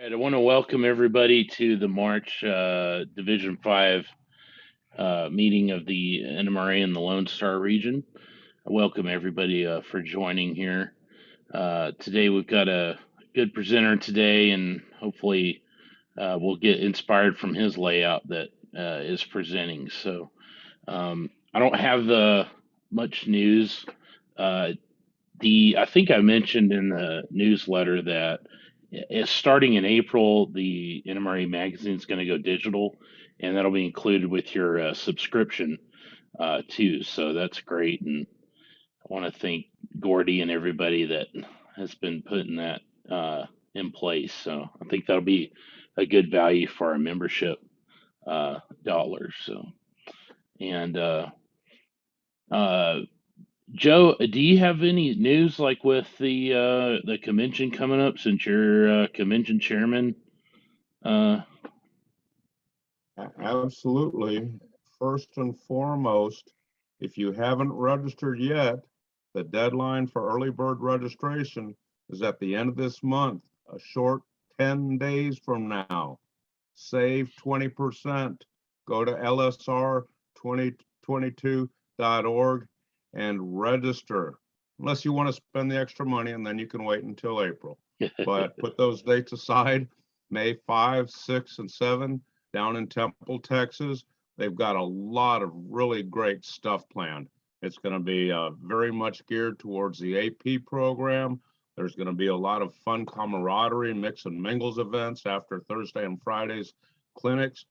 right, I want to welcome everybody to the March Division 5 meeting of the NMRA in the Lone Star region. I welcome everybody for joining here. Today we've got a good presenter today, and hopefully we'll get inspired from his layout that is presenting. So I don't have much news. I think I mentioned in the newsletter that starting in April, the NMRA magazine is going to go digital, and that'll be included with your subscription too. So that's great, and I want to thank Gordy and everybody that has been putting that in place. So I think that'll be a good value for our membership dollars. So and uh, Joe, do you have any news like with the convention coming up since you're convention chairman? Uh, Absolutely. First and foremost, if you haven't registered yet, the deadline for early bird registration is at the end of this month, a short 10 days from now. Save 20%. Go to LSR2022.org and register. Unless you want to spend the extra money, and then you can wait until April. But put those dates aside, May 5, 6, and 7 down in Temple, Texas. They've got a lot of really great stuff planned. It's going to be very much geared towards the AP program. There's going to be a lot of fun camaraderie, mix and mingles events after Thursday and Friday's clinics,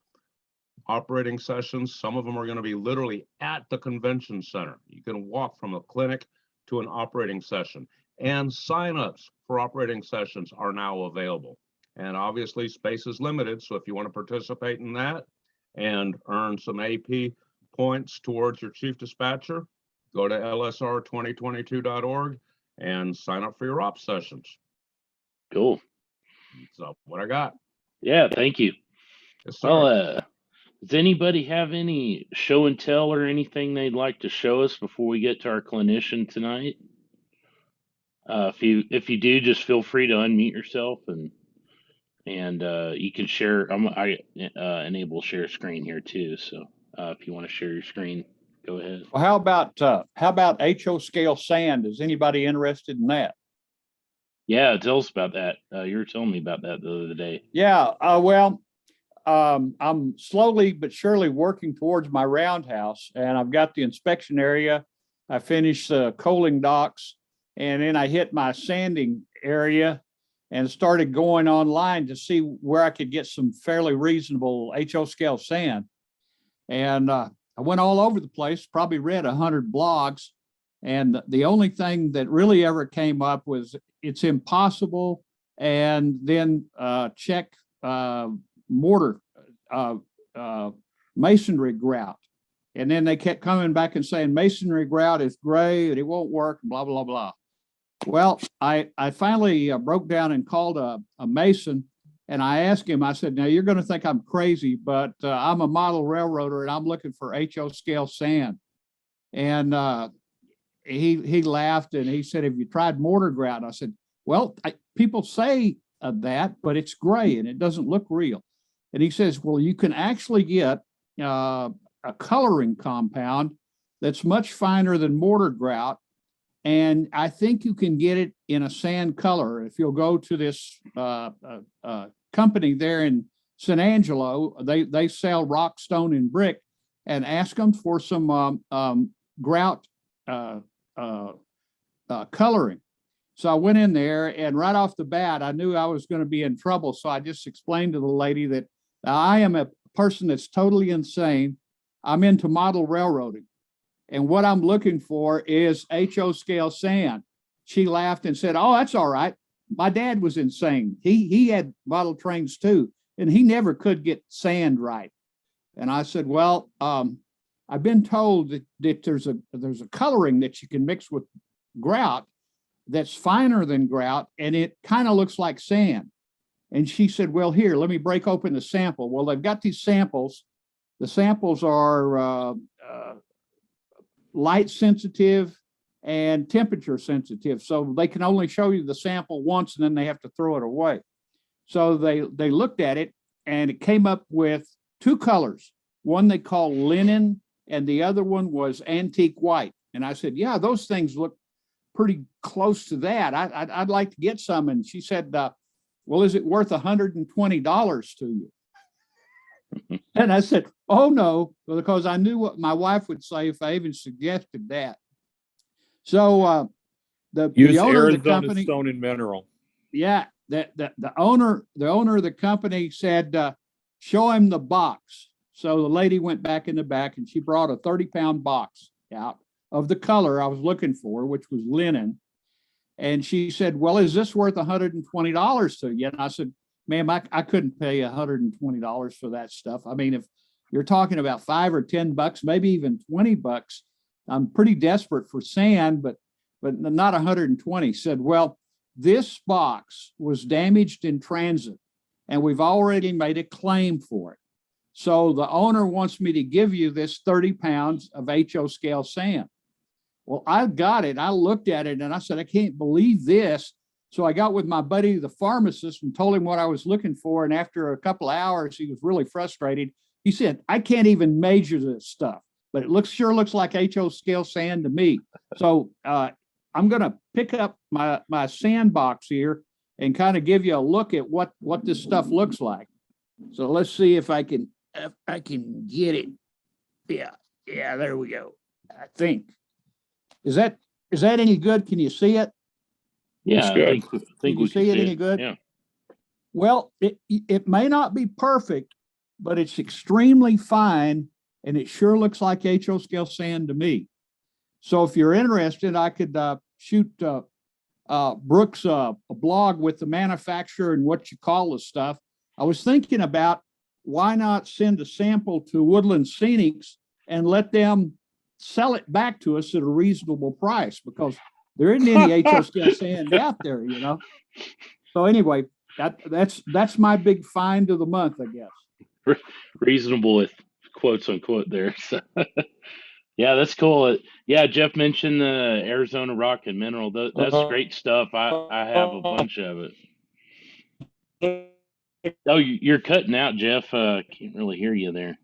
operating sessions. Some of them are going to be literally at the convention center. You can walk from a clinic to an operating session, and signups for operating sessions are now available. And obviously space is limited, so if you want to participate in that and earn some AP points towards your chief dispatcher, go to lsr2022.org and sign up for your op sessions. Cool. So what I got. Yeah, thank you. Yes, sir. Well, does anybody have any show and tell or anything they'd like to show us before we get to our clinician tonight? If you do, just feel free to unmute yourself and you can share. I enable share screen here too. So if you want to share your screen, go ahead. Well, how about HO scale sand? Is anybody interested in that? Yeah, tell us about that. You were telling me about that the other day. Yeah. I'm slowly but surely working towards my roundhouse, and I've got the inspection area. I finished the coaling docks, and then I hit my sanding area and started going online to see where I could get some fairly reasonable HO scale sand. And I went all over the place, probably read 100 blogs. And the only thing that really ever came up was it's impossible. And then check mortar, masonry grout. And then they kept coming back and saying masonry grout is gray and it won't work, blah, blah, blah. Well, I finally broke down and called a mason, and I asked him, I said, now you're going to think I'm crazy, but I'm a model railroader and I'm looking for HO scale sand. And he laughed and he said, have you tried mortar grout? I said, well, people say that, but it's gray and it doesn't look real. And he says, well, you can actually get a coloring compound that's much finer than mortar grout. And I think you can get it in a sand color. If you'll go to this company there in San Angelo, they sell rock, stone, and brick, and ask them for some grout coloring. So I went in there, and right off the bat, I knew I was going to be in trouble. So I just explained to the lady that I am a person that's totally insane. I'm into model railroading. And what I'm looking for is HO scale sand. She laughed and said, oh, that's all right. My dad was insane. He had model trains too, and he never could get sand right. And I said, well, I've been told that there's a coloring that you can mix with grout that's finer than grout, and it kind of looks like sand. And she said, well, here, let me break open the sample. Well, they've got these samples. The samples are light sensitive and temperature sensitive. So they can only show you the sample once and then they have to throw it away. So they looked at it and it came up with two colors. One they call linen and the other one was antique white. And I said, yeah, those things look pretty close to that. I'd like to get some. And she said, well, is it worth $120 to you? And I said, oh no, because I knew what my wife would say if I even suggested that. So the owner of the company, Stone and Mineral. yeah, the owner of the company said, show him the box. So the lady went back in the back and she brought a 30-pound box out of the color I was looking for, which was linen. And she said, well, is this worth $120 to you? And I said, ma'am, I couldn't pay $120 for that stuff. I mean, if you're talking about $5 or $10, maybe even $20, I'm pretty desperate for sand, but not 120. Said, well, this box was damaged in transit and we've already made a claim for it. So the owner wants me to give you this 30 pounds of HO scale sand. Well, I got it. I looked at it and I said, I can't believe this. So I got with my buddy, the pharmacist, and told him what I was looking for. And after a couple of hours, he was really frustrated. He said, I can't even measure this stuff, but it sure looks like HO scale sand to me. So I'm going to pick up my sandbox here and kind of give you a look at what this stuff looks like. So let's see if I can get it. Yeah, there we go. I think. Is that any good? Can you see it? Yeah, I think Can we you can see it any good? Yeah. Well, it may not be perfect, but it's extremely fine, and it sure looks like HO scale sand to me. So if you're interested, I could shoot Brooks a blog with the manufacturer and what you call the stuff. I was thinking about why not send a sample to Woodland Scenics and let them sell it back to us at a reasonable price, because there isn't any HO scale sand out there, you know. So anyway, that's my big find of the month, I guess. Reasonable with quotes unquote there. So yeah, that's cool. Yeah, Jeff mentioned the Arizona Rock and Mineral. That's great stuff. I have a bunch of it. Oh, you're cutting out, Jeff. Can't really hear you there.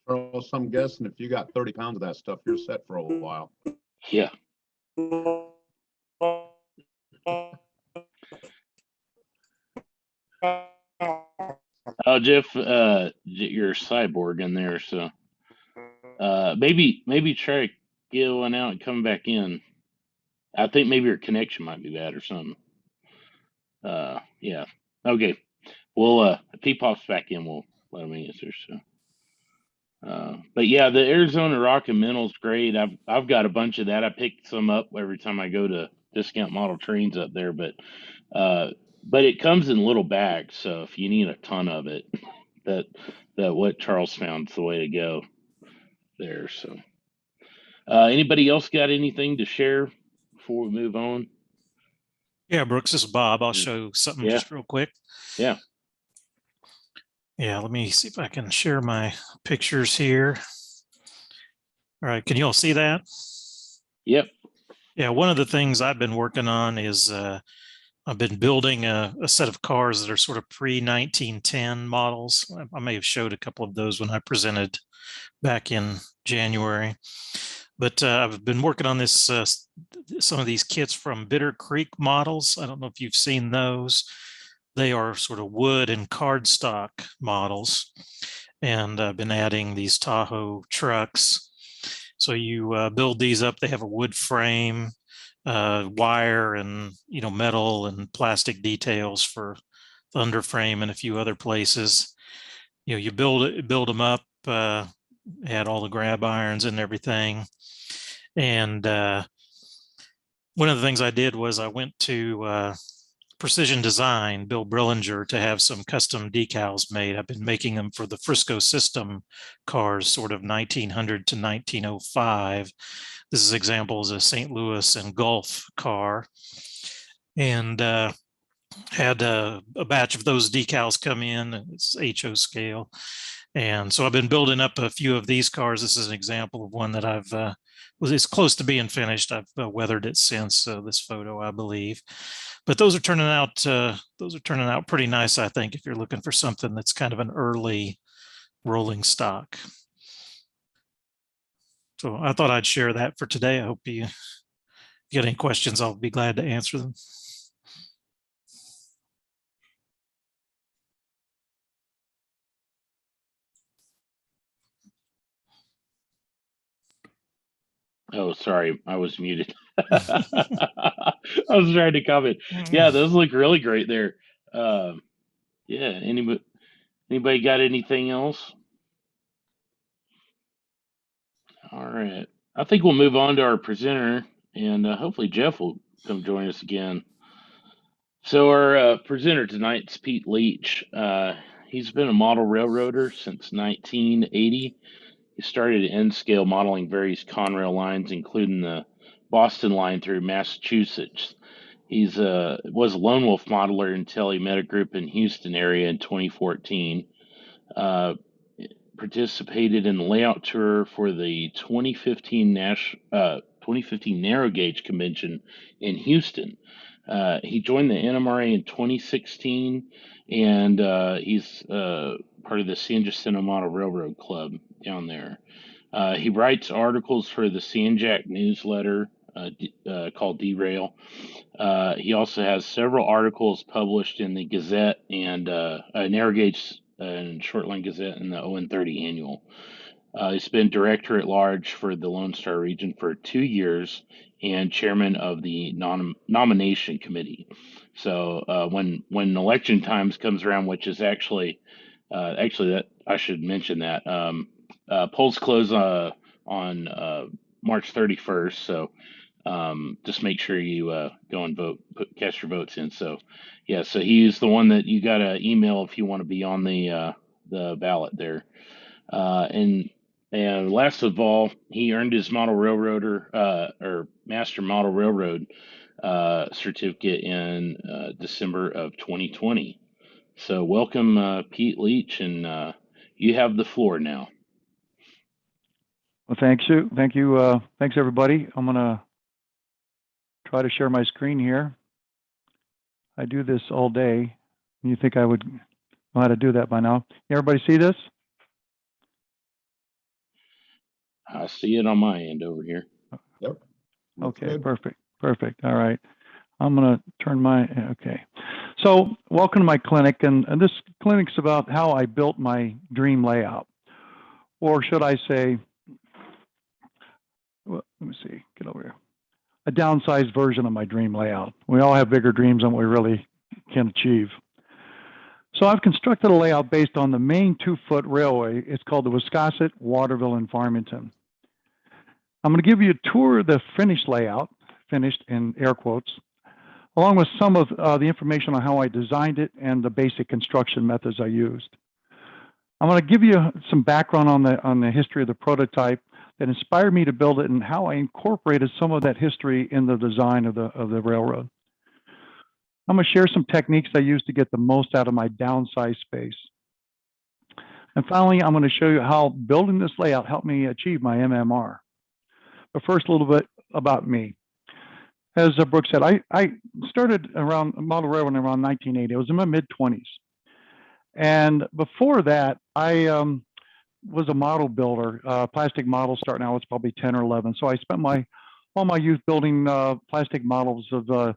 So I'm guessing if you got 30 pounds of that stuff, you're set for a while. Yeah. Oh, Jeff, you're a cyborg in there, so maybe try going out and coming back in. I think maybe your connection might be bad or something. Yeah. Okay. Well, if he pops back in, we'll let him answer. So, but yeah, the Arizona Rock and Mineral's great. I've got a bunch of that. I pick some up every time I go to Discount Model Trains up there, but it comes in little bags. So if you need a ton of it, that what Charles found's the way to go there. So, anybody else got anything to share before we move on? Yeah, Brooks, this is Bob. I'll show something just real quick. Yeah. Yeah, let me see if I can share my pictures here. All right, can you all see that? Yep. Yeah, one of the things I've been working on is I've been building a set of cars that are sort of pre-1910 models. I may have showed a couple of those when I presented back in January. But I've been working on this, some of these kits from Bitter Creek models. I don't know if you've seen those. They are sort of wood and cardstock models. And I've been adding these Tahoe trucks. So you build these up. They have a wood frame, wire and, metal and plastic details for the underframe and a few other places. You build them up, add all the grab irons and everything. And one of the things I did was I went to Precision Design, Bill Brillinger, to have some custom decals made. I've been making them for the Frisco System cars, sort of 1900 to 1905. This is examples of St. Louis and Gulf car. And had a batch of those decals come in. It's HO scale. And so I've been building up a few of these cars. This is an example of one that I've it's close to being finished. I've weathered it since this photo, I believe. But those are turning out pretty nice, I think, if you're looking for something that's kind of an early rolling stock. So I thought I'd share that for today. I hope you get any questions. I'll be glad to answer them. Oh, sorry, I was muted. I was trying to comment. Yeah, those look really great there. Yeah, anybody got anything else? All right, I think we'll move on to our presenter, and hopefully Jeff will come join us again. So our presenter tonight's Pete Leach. He's been a model railroader since 1980. He started N-scale modeling various Conrail lines, including the Boston line through Massachusetts. He's was a lone wolf modeler until he met a group in Houston area in 2014. Participated in the layout tour for the 2015 narrow gauge convention in Houston. He joined the NMRA in 2016, and he's part of the San Jacinto Model Railroad Club down there. He writes articles for the Sanjac newsletter called Derail. He also has several articles published in the Gazette and Narrow Gauge and Shortline Gazette and the ON30 Annual. He's been director at large for the Lone Star region for 2 years and chairman of the nomination committee. So when election times comes around, which is actually that I should mention that polls close on March 31st. So just make sure you go and vote, cast your votes in. So yeah, so he's the one that you got to email if you want to be on the ballot there. And last of all, he earned his model railroader or master model railroad certificate in December of 2020. So welcome, Pete Leach, and you have the floor now. Well, thank you. Thanks, everybody. I'm going to try to share my screen here. I do this all day. You think I would know how to do that by now? Everybody see this? I see it on my end over here. Yep. Okay, perfect. All right. I'm going to turn okay. So welcome to my clinic. And this clinic's about how I built my dream layout. Or should I say, well, let me see, get over here. A downsized version of my dream layout. We all have bigger dreams than we really can achieve. So I've constructed a layout based on the Maine 2-foot railway. It's called the Wiscasset, Waterville, and Farmington. I'm going to give you a tour of the finished layout, finished in air quotes, along with some of the information on how I designed it and the basic construction methods I used. I'm going to give you some background on the history of the prototype that inspired me to build it and how I incorporated some of that history in the design of the railroad. I'm going to share some techniques I use to get the most out of my downsized space. And finally, I'm going to show you how building this layout helped me achieve my MMR. But first, a little bit about me. As Brooke said, I started around model railroading around 1980. I was in my mid-20s. And before that, I was a model builder, plastic models starting out, I was probably 10 or 11. So I spent all my youth building plastic models of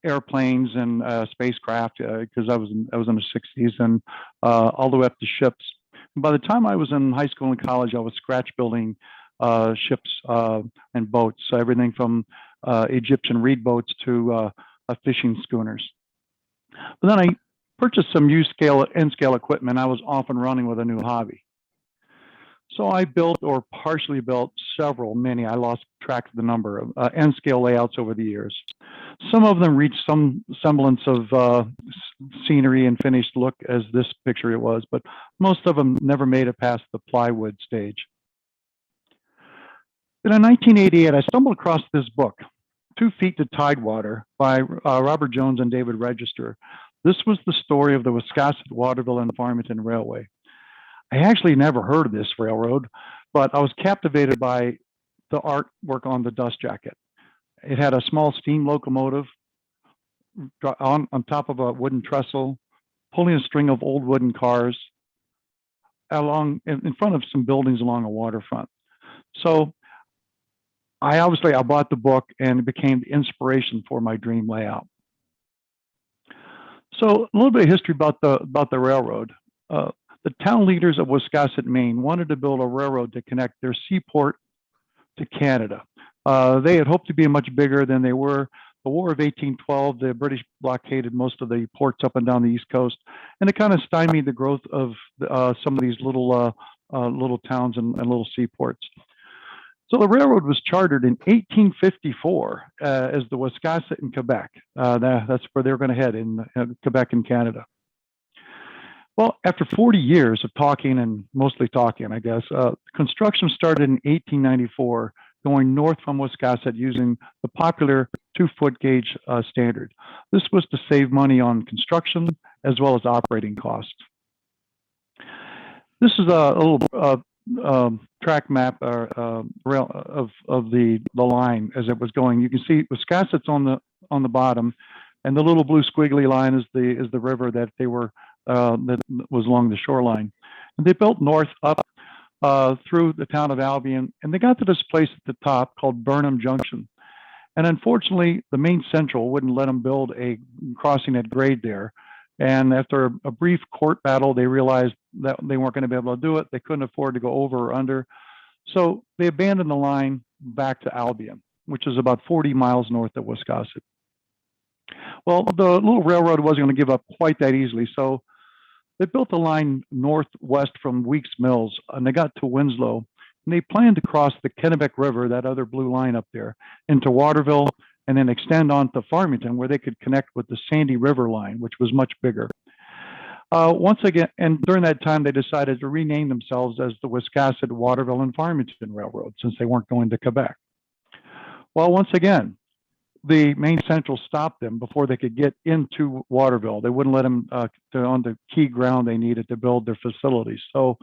airplanes and spacecraft because I was in the 60s and all the way up to ships. And by the time I was in high school and college, I was scratch building ships and boats. So everything from Egyptian reed boats to fishing schooners. But then I purchased some N-scale equipment. I was off and running with a new hobby. So I built or partially built many, I lost track of the number of N-scale layouts over the years. Some of them reached some semblance of scenery and finished look as this picture it was, but most of them never made it past the plywood stage. Then in 1988, I stumbled across this book. 2 Feet to Tidewater by Robert Jones and David Register. This was the story of the Wiscasset, Waterville, and Farmington Railway. I actually never heard of this railroad, but I was captivated by the artwork on the dust jacket. It had a small steam locomotive on top of a wooden trestle, pulling a string of old wooden cars along in front of some buildings along a waterfront. So I bought the book, and it became the inspiration for my dream layout. So a little bit of history about the railroad. The town leaders of Wiscasset, Maine, wanted to build a railroad to connect their seaport to Canada. They had hoped to be much bigger than they were. The War of 1812, the British blockaded most of the ports up and down the East Coast, and it kind of stymied the growth of some of these little towns and little seaports. So the railroad was chartered in 1854 as the Wiscasset in Quebec. That's where they were going to head, in Quebec in Canada. Well, after 40 years of talking, and mostly talking, I guess, construction started in 1894, going north from Wiscasset using the popular 2-foot gauge standard. This was to save money on construction as well as operating costs. This is a little track map rail of the line as it was going. You can see Wiscasset's on the bottom, and the little blue squiggly line is the river that they were that was along the shoreline. And they built north up through the town of Albion, and they got to this place at the top called Burnham Junction. And unfortunately, the Maine Central wouldn't let them build a crossing at grade there. And after a brief court battle, they realized that they weren't going to be able to do it. They couldn't afford to go over or under. So they abandoned the line back to Albion, which is about 40 miles north of Wiscasset. Well, the little railroad wasn't going to give up quite that easily. So they built a line northwest from Weeks Mills, and they got to Winslow, and they planned to cross the Kennebec River, that other blue line up there, into Waterville, and then extend on to Farmington, where they could connect with the Sandy River line, which was much bigger. Once again, and during that time, they decided to rename themselves as the Wiscasset, Waterville, and Farmington Railroad, since they weren't going to Quebec. Well, once again, the Maine Central stopped them before they could get into Waterville. They wouldn't let them on the key ground they needed to build their facilities. So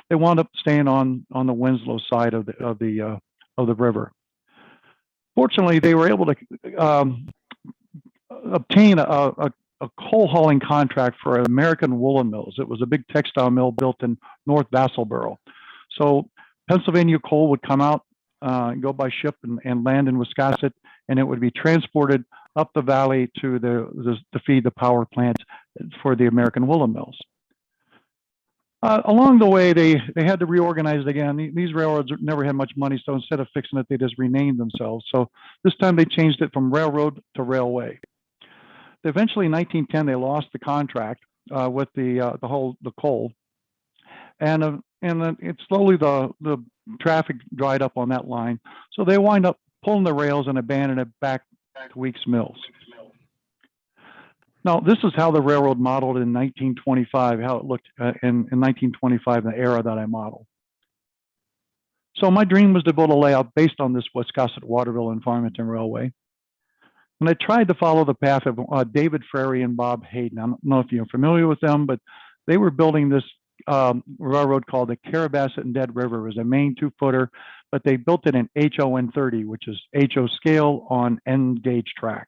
they wound up staying on the Winslow side of the river. Fortunately, they were able to obtain a coal hauling contract for American Woolen Mills. It was a big textile mill built in North Vassalboro. So Pennsylvania coal would come out and go by ship and land in Wiscasset, and it would be transported up the valley to feed the power plant for the American Woolen Mills. Along the way, they had to reorganize again. These railroads never had much money, so instead of fixing it, they just renamed themselves. So this time they changed it from railroad to railway. Eventually, in 1910, they lost the contract with the coal, and it slowly the traffic dried up on that line. So they wind up pulling the rails and abandoning it back to Weeks Mills. Now, this is how the railroad modeled in 1925, how it looked in 1925, the era that I modeled. So my dream was to build a layout based on this Wiscasset, Waterville, and Farmington Railway. And I tried to follow the path of David Frary and Bob Hayden. I don't know if you're familiar with them, but they were building this railroad called the Carabasset and Dead River. It was a Maine 2-footer, but they built it in HON 30, which is HO scale on N gauge track.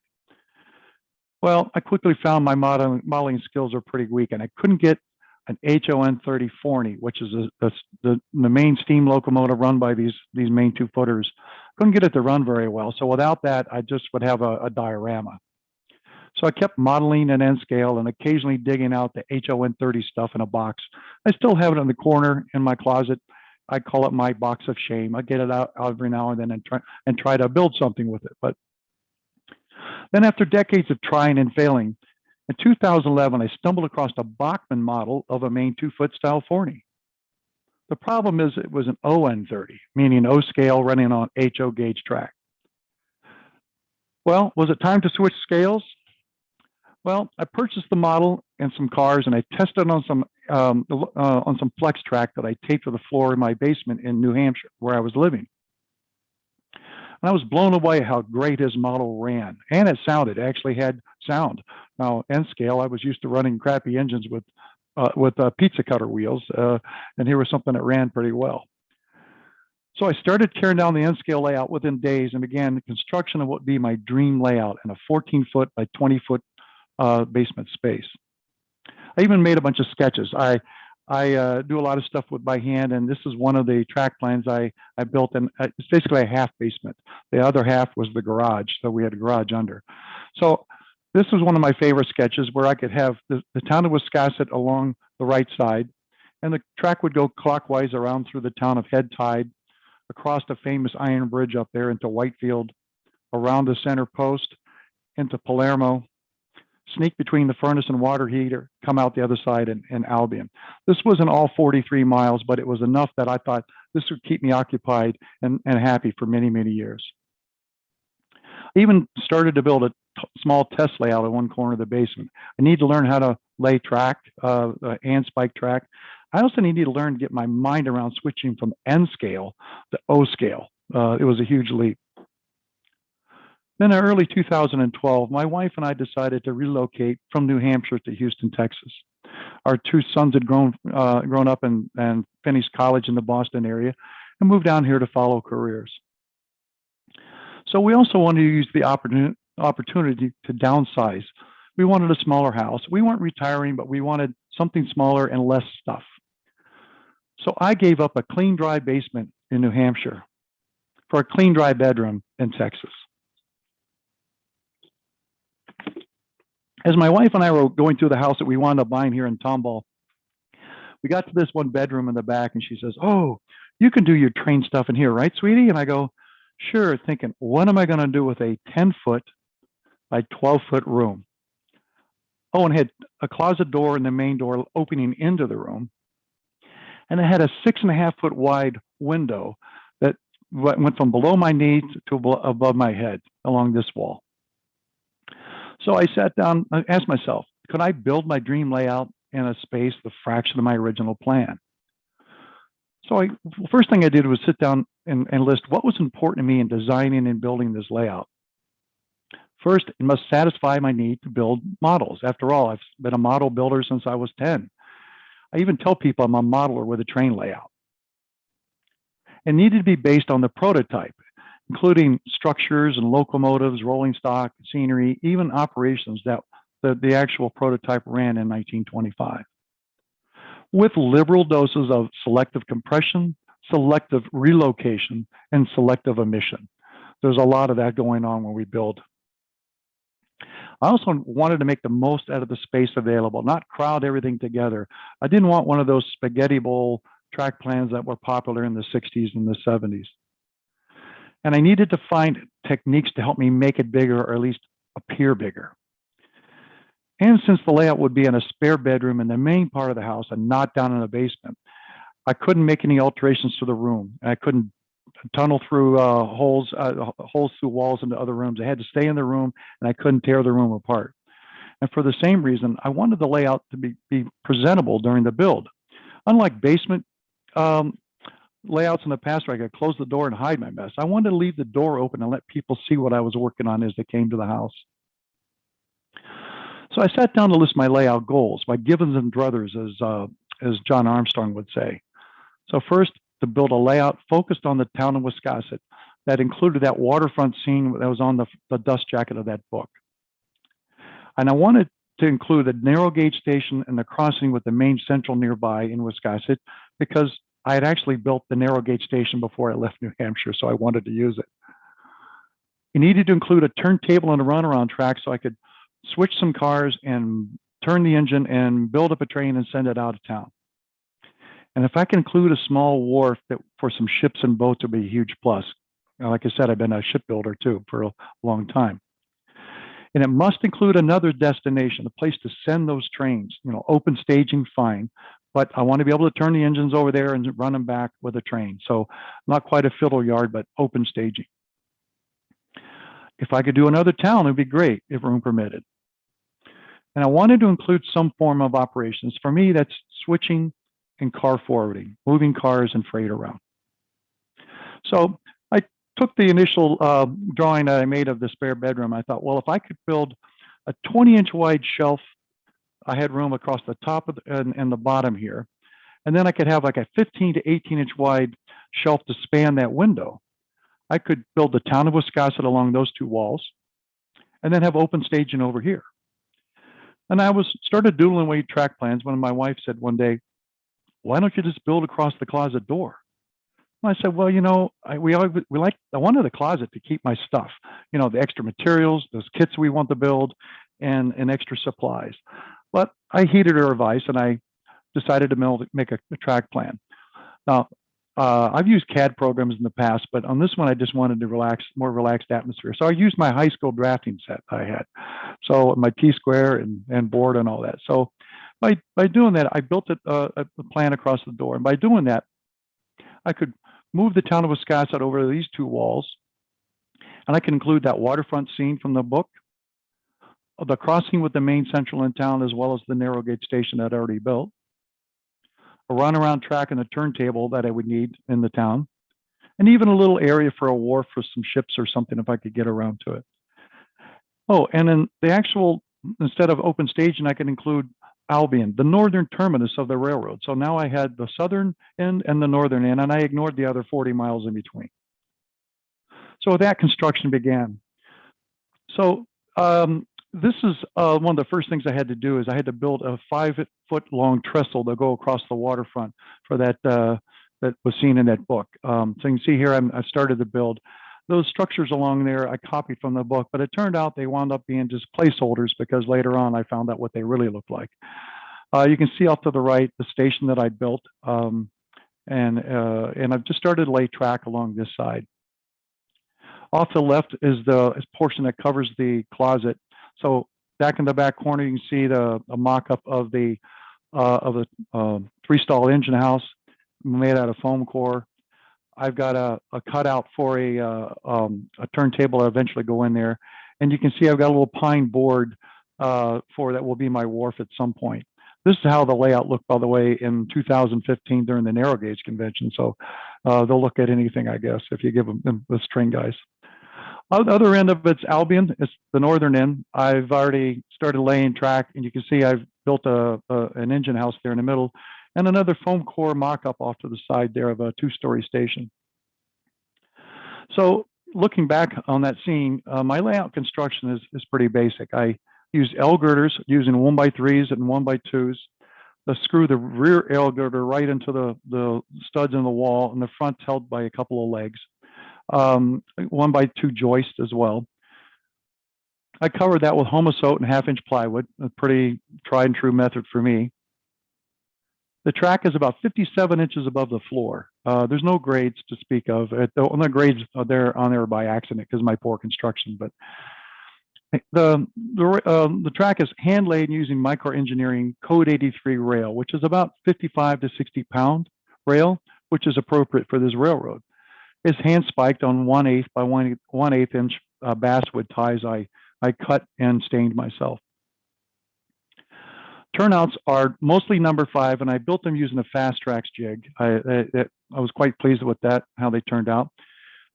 Well, I quickly found my modeling skills are pretty weak, and I couldn't get an HON 30 Forney, which is the main steam locomotive run by these Maine 2-footers. Couldn't get it to run very well. So without that, I just would have a diorama. So I kept modeling at N scale and occasionally digging out the HON 30 stuff in a box. I still have it in the corner in my closet. I call it my box of shame. I get it out every now and then and try to build something with it. But then after decades of trying and failing, in 2011, I stumbled across a Bachmann model of a Maine 2-foot style Forney. The problem is it was an ON 30, meaning O scale running on HO gauge track. Well, was it time to switch scales? Well, I purchased the model and some cars, and I tested on some flex track that I taped to the floor in my basement in New Hampshire, where I was living. And I was blown away how great his model ran, and it sounded. It actually had sound. Now, N scale, I was used to running crappy engines with pizza cutter wheels, and here was something that ran pretty well. So I started tearing down the N scale layout within days and began the construction of what would be my dream layout in a 14-foot by 20-foot basement space. I even made a bunch of sketches. I do a lot of stuff with by hand, and this is one of the track plans I built. And it's basically a half basement. The other half was the garage, so we had a garage under. So this was one of my favorite sketches where I could have the town of Wiscasset along the right side, and the track would go clockwise around through the town of Head Tide, across the famous iron bridge up there into Whitefield, around the center post, into Palermo, sneak between the furnace and water heater, come out the other side in Albion. This wasn't all 43 miles, but it was enough that I thought this would keep me occupied and happy for many, many years. I even started to build a small test layout in one corner of the basement. I need to learn how to lay track, and spike track. I also needed to learn to get my mind around switching from N scale to O scale. It was a huge leap. Then in early 2012, my wife and I decided to relocate from New Hampshire to Houston, Texas. Our two sons had grown up and finished college in the Boston area and moved down here to follow careers. So we also wanted to use the opportunity to downsize. We wanted a smaller house. We weren't retiring, but we wanted something smaller and less stuff. So I gave up a clean, dry basement in New Hampshire for a clean, dry bedroom in Texas. As my wife and I were going through the house that we wound up buying here in Tomball, we got to this one bedroom in the back, and she says, "Oh, you can do your train stuff in here, right, sweetie?" And I go, "Sure," thinking, what am I going to do with a 10-foot by 12-foot room? Oh, and it had a closet door and the main door opening into the room. And it had a 6.5-foot wide window that went from below my knees to above my head along this wall. So I sat down, I asked myself, could I build my dream layout in a space the fraction of my original plan? So first thing I did was sit down and list what was important to me in designing and building this layout. First, it must satisfy my need to build models. After all, I've been a model builder since I was 10. I even tell people I'm a modeler with a train layout. It needed to be based on the prototype, including structures and locomotives, rolling stock, scenery, even operations that the actual prototype ran in 1925. With liberal doses of selective compression, selective relocation, and selective emission. There's a lot of that going on when we build. I also wanted to make the most out of the space available, not crowd everything together. I didn't want one of those spaghetti bowl track plans that were popular in the 60s and the 70s. And I needed to find techniques to help me make it bigger, or at least appear bigger. And since the layout would be in a spare bedroom in the main part of the house and not down in the basement, I couldn't make any alterations to the room. I couldn't tunnel through holes through walls into other rooms. I had to stay in the room, and I couldn't tear the room apart. And for the same reason, I wanted the layout to be presentable during the build. Unlike basement layouts in the past where I could close the door and hide my mess, I wanted to leave the door open and let people see what I was working on as they came to the house. So I sat down to list my layout goals, my Givens and druthers, as John Armstrong would say. So first, to build a layout focused on the town of Wiscasset that included that waterfront scene that was on the dust jacket of that book. And I wanted to include a narrow gauge station and the crossing with the Maine Central nearby in Wiscasset, because I had actually built the narrow gauge station before I left New Hampshire, so I wanted to use it. It needed to include a turntable and a runaround track so I could switch some cars and turn the engine and build up a train and send it out of town. And if I can include a small wharf for some ships and boats, would be a huge plus. Now, like I said, I've been a shipbuilder too for a long time. And it must include another destination, a place to send those trains. You know, open staging, fine, but I want to be able to turn the engines over there and run them back with a train. So not quite a fiddle yard, but open staging. If I could do another town, it'd be great if room permitted. And I wanted to include some form of operations. For me, that's switching and car forwarding, moving cars and freight around. So I took the initial drawing that I made of the spare bedroom. I thought, well, if I could build a 20-inch wide shelf, I had room across the top of and the bottom here. And then I could have like a 15 to 18-inch wide shelf to span that window. I could build the town of Wiscasset along those two walls and then have open staging over here. And I started doodling away track plans when my wife said one day, why don't you just build across the closet door? And I said, well, you know, I wanted the closet to keep my stuff, you know, the extra materials, those kits we want to build, and extra supplies. But I heeded her advice and I decided to make a track plan. Now, I've used CAD programs in the past, but on this one, I just wanted to more relaxed atmosphere. So I used my high school drafting set I had. So my T-square and board and all that. So by doing that, I built a plan across the door. And by doing that, I could move the town of Wiscasset over these two walls. And I can include that waterfront scene from the book, the crossing with the Maine Central in town, as well as the narrow gauge station that I already built, a runaround track and a turntable that I would need in the town, and even a little area for a wharf for some ships or something if I could get around to it. Oh, and then the actual, instead of open staging, I could include Albion, the northern terminus of the railroad. So now I had the southern end and the northern end, and I ignored the other 40 miles in between. So that construction began. So this is one of the first things I had to do is I had to build a 5-foot long trestle to go across the waterfront for that that was seen in that book. So you can see here I started to build. Those structures along there I copied from the book, but it turned out they wound up being just placeholders because later on I found out what they really looked like. You can see off to the right the station that I built, and I've just started to lay track along this side. Off to the left is the portion that covers the closet. So back in the back corner, you can see a mock-up of the 3-stall engine house made out of foam core. I've got a cutout for a turntable that eventually go in there. And you can see I've got a little pine board for that will be my wharf at some point. This is how the layout looked, by the way, in 2015 during the narrow gauge convention. So they'll look at anything, I guess, if you give them the string guys. On the other end of it's Albion. It's the northern end. I've already started laying track, and you can see I've built an engine house there in the middle, and another foam core mock-up off to the side there of a 2-story station. So looking back on that scene, my layout construction is pretty basic. I used L girders using 1x3s and 1x2s to screw the rear L girder right into the studs in the wall, and the front held by a couple of legs. 1x2 joist as well. I covered that with homosote and 1/2-inch plywood, a pretty tried and true method for me. The track is about 57 inches above the floor. There's no grades to speak of. The only grades are on there by accident because of my poor construction. But the track is hand laid using microengineering code 83 rail, which is about 55 to 60 pound rail, which is appropriate for this railroad. It's hand spiked on 1/8 by 1/8 inch basswood ties I cut and stained myself. Turnouts are mostly number 5, and I built them using a fast tracks jig. I was quite pleased with that, how they turned out.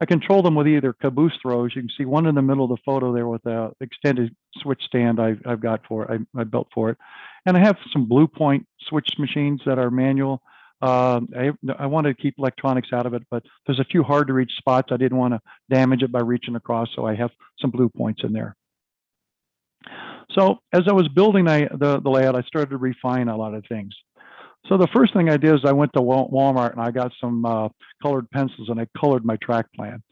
I control them with either caboose throws. You can see one in the middle of the photo there with a extended switch stand I built for it. And I have some Blue Point switch machines that are manual. I wanted to keep electronics out of it, but there's a few hard to reach spots. I didn't want to damage it by reaching across, so I have some Blue Points in there. So as I was building the layout, I started to refine a lot of things. So the first thing I did is I went to Walmart and I got some colored pencils and I colored my track plan.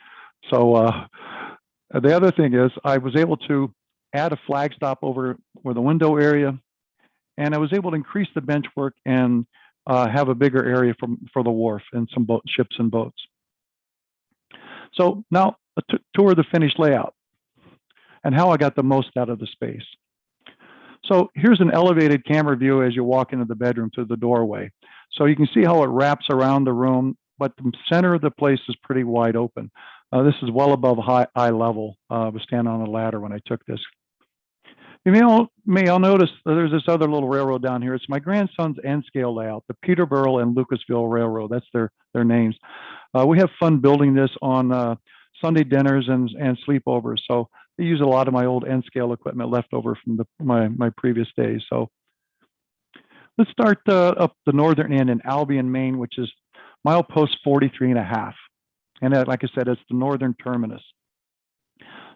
So the other thing is I was able to add a flag stop over the window area, and I was able to increase the bench work and have a bigger area for the wharf and some ships and boats. So now a tour of the finished layout and how I got the most out of the space. So here's an elevated camera view as you walk into the bedroom through the doorway. So you can see how it wraps around the room, but the center of the place is pretty wide open. This is well above eye level. I was standing on a ladder when I took this. You may all notice that there's this other little railroad down here. It's my grandson's end scale layout, the Peterborough and Lucasville Railroad. That's their names. We have fun building this on Sunday dinners and sleepovers. So I use a lot of my old N scale equipment left over from my previous days. So let's start up the northern end in Albion, Maine, which is milepost 43.5. And like I said, it's the northern terminus.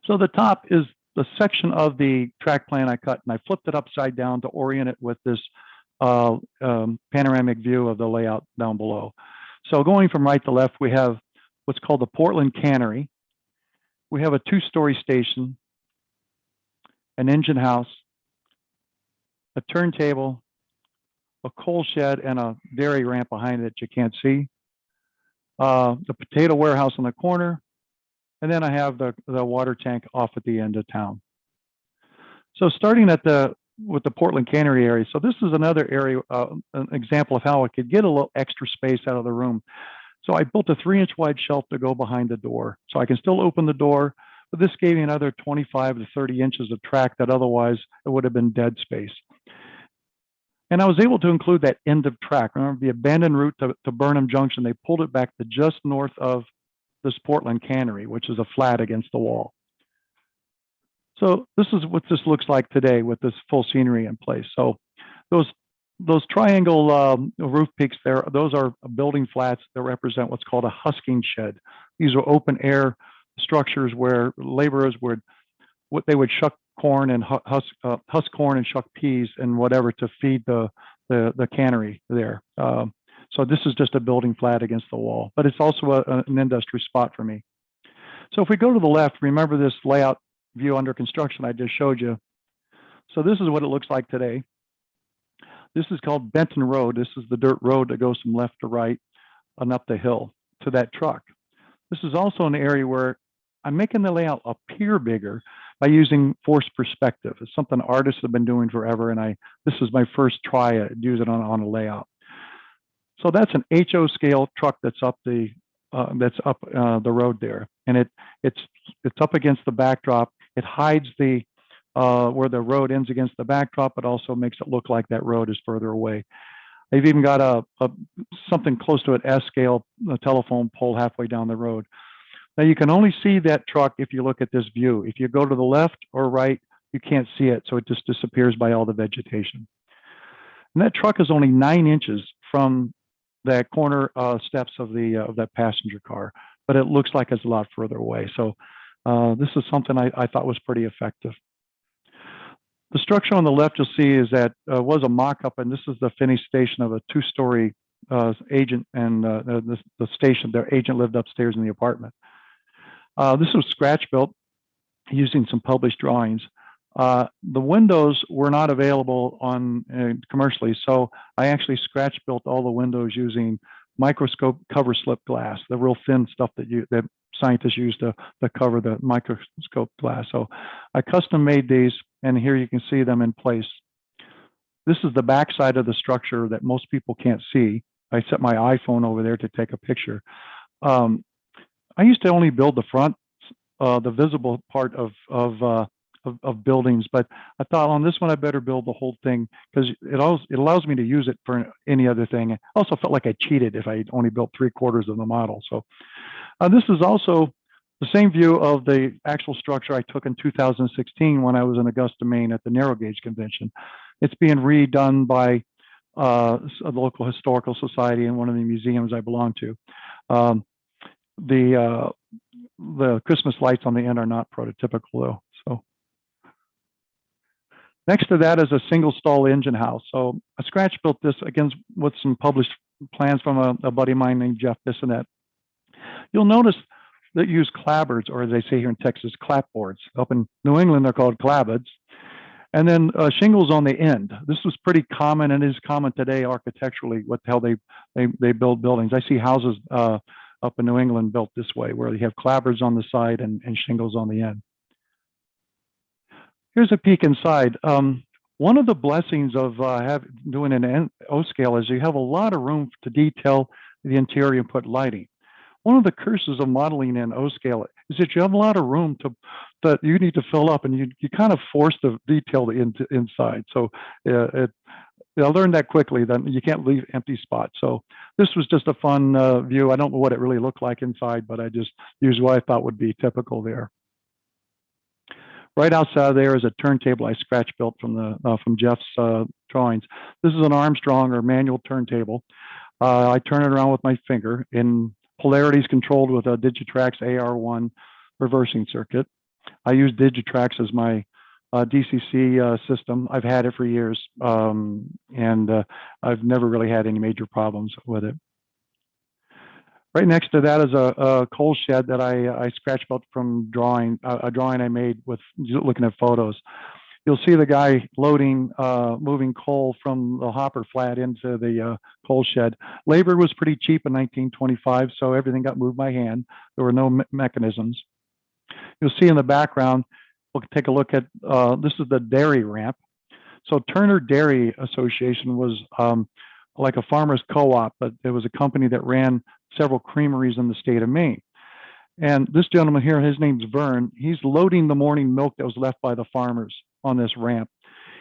So the top is the section of the track plan I cut, and I flipped it upside down to orient it with this panoramic view of the layout down below. So going from right to left, we have what's called the Portland Cannery. We have a 2-story station, an engine house, a turntable, a coal shed, and a dairy ramp behind it that you can't see. The potato warehouse on the corner, and then I have the water tank off at the end of town. So starting with the Portland Cannery area. So this is another area, an example of how I could get a little extra space out of the room. So I built a 3-inch wide shelf to go behind the door. So I can still open the door, but this gave me another 25 to 30 inches of track that otherwise it would have been dead space. And I was able to include that end of track. Remember the abandoned route to Burnham Junction, they pulled it back to just north of this Portland Cannery, which is a flat against the wall. So this is what this looks like today with this full scenery in place. So those triangle roof peaks there, those are building flats that represent what's called a husking shed. These are open air structures where laborers would shuck corn and husk corn and shuck peas and whatever to feed the cannery there. So this is just a building flat against the wall, but it's also an industry spot for me. So if we go to the left, remember this layout view under construction I just showed you. So this is what it looks like today. This is called Benton Road. This is the dirt road that goes from left to right and up the hill to that truck. This is also an area where I'm making the layout appear bigger by using forced perspective. It's something artists have been doing forever, and this is my first try at using it on a layout. So that's an HO scale truck that's up the road there, and it's up against the backdrop. It hides where the road ends against the backdrop. It also makes it look like that road is further away. They've even got something close to an S scale, a telephone pole halfway down the road. Now you can only see that truck if you look at this view. If you go to the left or right, you can't see it, so it just disappears by all the vegetation. And that truck is only 9 inches from that corner steps of that passenger car, but it looks like it's a lot further away. So this is something I thought was pretty effective. The structure on the left you'll see is that was a mock-up, and this is the finished station of a 2-story agent, and the station, their agent lived upstairs in the apartment. This was scratch built using some published drawings. The windows were not available commercially, so I actually scratch built all the windows using microscope cover slip glass, the real thin stuff that scientists use to cover the microscope glass. So I custom made these, and here you can see them in place. This is the back side of the structure that most people can't see. I set my iPhone over there to take a picture. I used to only build the front, the visible part of buildings, but I thought on this one I better build the whole thing because it allows me to use it for any other thing. I also felt like I cheated if I only built 3/4 of the model. So this is also the same view of the actual structure I took in 2016 when I was in Augusta, Maine at the Narrow Gauge Convention. It's being redone by a local historical society in one of the museums I belong to. The Christmas lights on the end are not prototypical though. So next to that is a single stall engine house. So I scratch built this again with some published plans from a buddy of mine named Jeff Bissonette. You'll notice that use clapboards, or as they say here in Texas, clapboards. Up in New England, they're called clapboards. And then shingles on the end. This was pretty common and is common today architecturally with how they build buildings. I see houses up in New England built this way, where they have clapboards on the side and shingles on the end. Here's a peek inside. One of the blessings of doing an O scale is you have a lot of room to detail the interior and put lighting. One of the curses of modeling in O scale is that you have a lot of room that you need to fill up, and you kind of force the detail inside. So I learned that quickly. Then you can't leave empty spots. So this was just a fun view. I don't know what it really looked like inside, but I just used what I thought would be typical there. Right outside there is a turntable I scratch built from Jeff's drawings. This is an Armstrong or manual turntable. I turn it around with my finger, and polarities controlled with a Digitrax AR1 reversing circuit. I use Digitrax as my DCC system. I've had it for years, and I've never really had any major problems with it. Right next to that is a coal shed that I scratched out from a drawing I made with looking at photos. You'll see the guy loading, moving coal from the hopper flat into the coal shed. Labor was pretty cheap in 1925, so everything got moved by hand. There were no mechanisms. You'll see in the background, we'll take a look at, this is the dairy ramp. So Turner Dairy Association was like a farmer's co-op, but it was a company that ran several creameries in the state of Maine. And this gentleman here, his name's Vern, he's loading the morning milk that was left by the farmers on this ramp.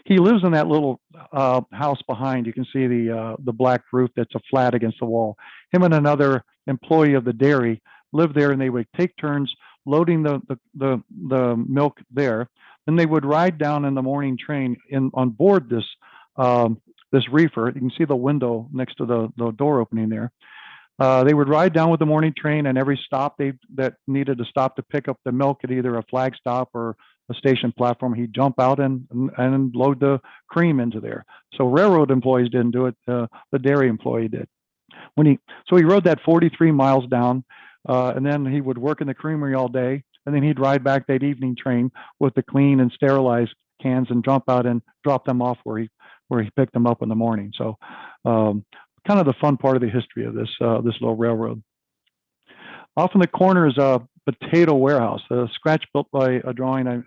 He lives in that little house behind. You can see the black roof that's a flat against the wall. Him and another employee of the dairy lived there, and they would take turns loading the milk there. Then they would ride down in the morning train on board this this reefer. You can see the window next to the door opening there. They would ride down with the morning train, and every stop that needed to stop to pick up the milk at either a flag stop or a station platform, he'd jump out and load the cream into there. So railroad employees didn't do it; the dairy employee did. So he rode that 43 miles down, and then he would work in the creamery all day, and then he'd ride back that evening train with the clean and sterilized cans and jump out and drop them off where he picked them up in the morning. So kind of the fun part of the history of this little railroad. Off in the corner is a potato warehouse, a scratch built by a drawing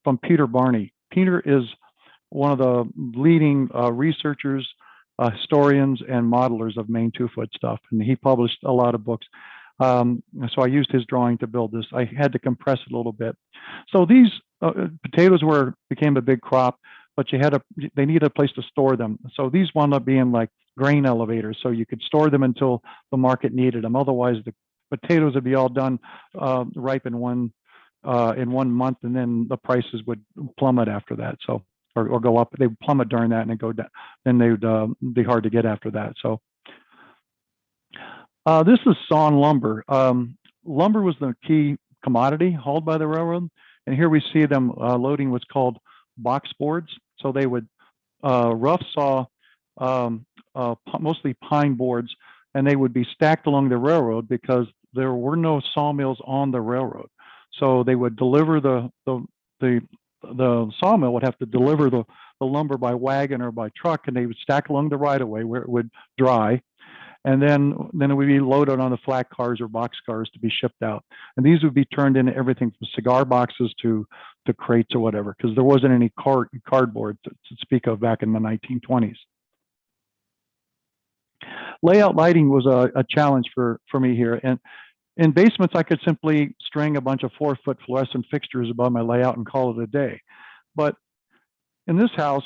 from Peter Barney. Peter is one of the leading researchers, historians, and modelers of Maine two-foot stuff, and he published a lot of books. So I used his drawing to build this. I had to compress it a little bit. So these potatoes became a big crop, but they needed a place to store them. So these wound up being like grain elevators, so you could store them until the market needed them. Otherwise, the potatoes would be all done ripe in one month, and then the prices would plummet after that. So or go up. They would plummet during that, and then go down. Then they would be hard to get after that. So this is sawn lumber. Lumber was the key commodity hauled by the railroad, and here we see them loading what's called box boards. So they would rough saw mostly pine boards, and they would be stacked along the railroad because there were no sawmills on the railroad. So they would deliver the sawmill would have to deliver the lumber by wagon or by truck, and they would stack along the right of way where it would dry. And then it would be loaded on the flat cars or box cars to be shipped out. And these would be turned into everything from cigar boxes to crates or whatever, because there wasn't any cardboard to speak of back in the 1920s. Layout lighting was a challenge for me here. And in basements, I could simply string a bunch of 4-foot fluorescent fixtures above my layout and call it a day. But in this house,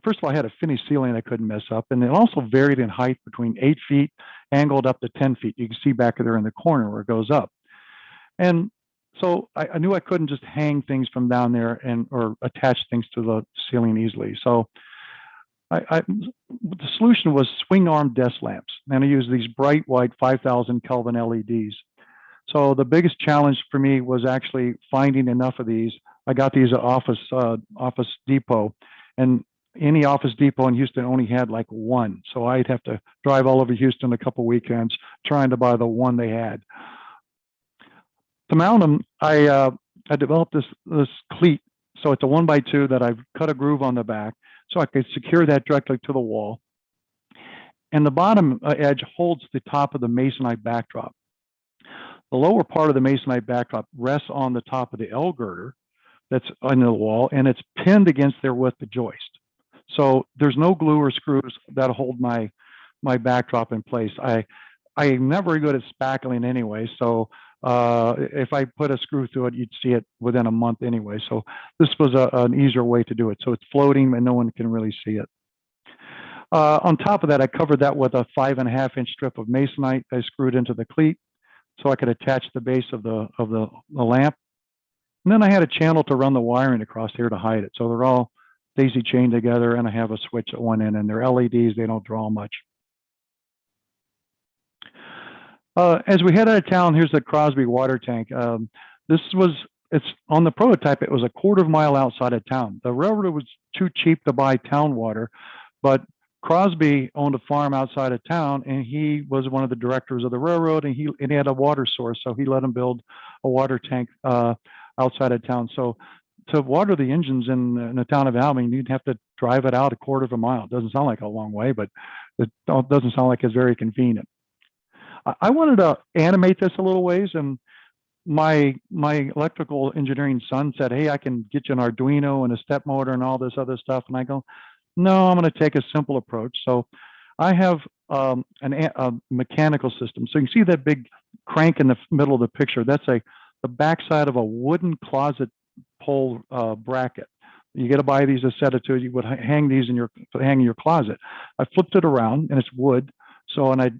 first of all, I had a finished ceiling I couldn't mess up, and it also varied in height between 8 feet, angled up to 10 feet. You can see back there in the corner where it goes up. And so I knew I couldn't just hang things from down there or attach things to the ceiling easily. So the solution was swing arm desk lamps, and I used these bright white 5,000 Kelvin LEDs. So the biggest challenge for me was actually finding enough of these. I got these at Office Depot, and any Office Depot in Houston only had like one. So I'd have to drive all over Houston a couple weekends trying to buy the one they had. To mount them, I developed this cleat. So it's a 1x2 that I've cut a groove on the back so I could secure that directly to the wall. And the bottom edge holds the top of the masonite backdrop. The lower part of the masonite backdrop rests on the top of the L girder that's on the wall, and it's pinned against there with the joist. So there's no glue or screws that hold my backdrop in place. I'm not very good at spackling anyway, so if I put a screw through it, you'd see it within a month anyway. So this was an easier way to do it. So it's floating and no one can really see it. On top of that, I covered that with a 5.5-inch strip of masonite I screwed into the cleat so I could attach the base of the lamp. And then I had a channel to run the wiring across here to hide it. So they're all daisy chained together, and I have a switch at one end, and they're LEDs. They don't draw much. As we head out of town, here's the Crosby water tank. It's on the prototype. It was a 1/4 mile outside of town. The railroad was too cheap to buy town water, but Crosby owned a farm outside of town, and he was one of the directors of the railroad, and he had a water source, so he let him build a water tank outside of town. So to water the engines in the town of Albion, you'd have to drive it out a 1/4 mile. It doesn't sound like a long way, but it doesn't sound like it's very convenient. I wanted to animate this a little ways, and my electrical engineering son said, "Hey, I can get you an Arduino and a step motor and all this other stuff." And I go, "No, I'm going to take a simple approach." So I have a mechanical system. So you can see that big crank in the middle of the picture. That's the backside of a wooden closet pole bracket. You got to buy these a set of two. You would hang these in your closet. I flipped it around, and it's wood. So, and I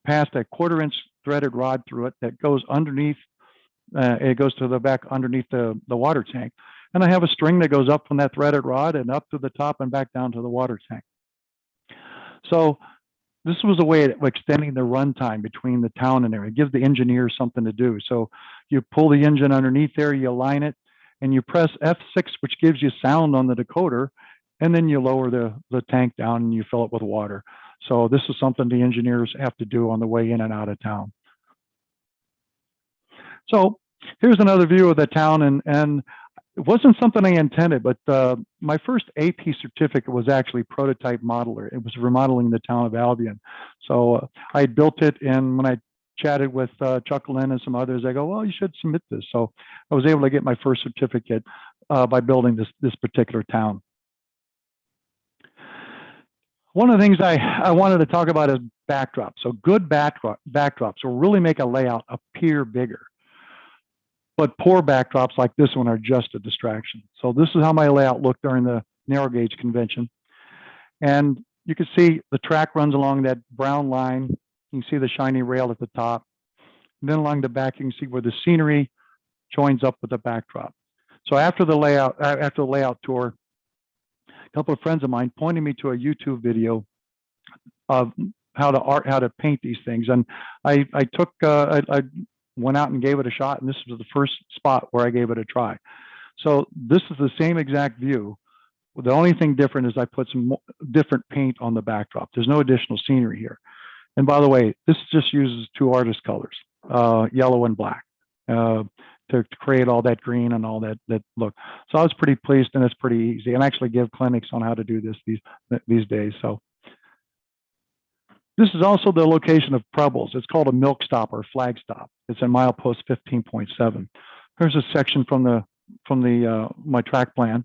passed a 1/4-inch threaded rod through it that goes underneath. It goes to the back underneath the water tank. And I have a string that goes up from that threaded rod and up to the top and back down to the water tank. So this was a way of extending the runtime between the town and there. It gives the engineers something to do. So you pull the engine underneath there, you align it, and you press F6, which gives you sound on the decoder, and then you lower the tank down and you fill it with water. So this is something the engineers have to do on the way in and out of town. So here's another view of the town, and it wasn't something I intended, but my first AP certificate was actually prototype modeler. It was remodeling the town of Albion. So I built it, and when I chatted with Chuck Lynn and some others, I go, "Well, you should submit this." So I was able to get my first certificate by building this particular town. One of the things I wanted to talk about is backdrops. So good backdrops will really make a layout appear bigger. But poor backdrops like this one are just a distraction. So this is how my layout looked during the narrow gauge convention. And you can see the track runs along that brown line. You can see the shiny rail at the top. And then along the back, you can see where the scenery joins up with the backdrop. So after the layout tour, a couple of friends of mine pointed me to a YouTube video of how to paint these things. And I went out and gave it a shot, and this was the first spot where I gave it a try. So this is the same exact view. The only thing different is I put some different paint on the backdrop. There's no additional scenery here. And by the way, this just uses 2 artist colors, yellow and black, to create all that green and all that look. So I was pretty pleased, and it's pretty easy. And I actually give clinics on how to do this these days. So this is also the location of Prebbles. It's called a milk stop or flag stop. It's in milepost 15.7. Here's a section from my track plan.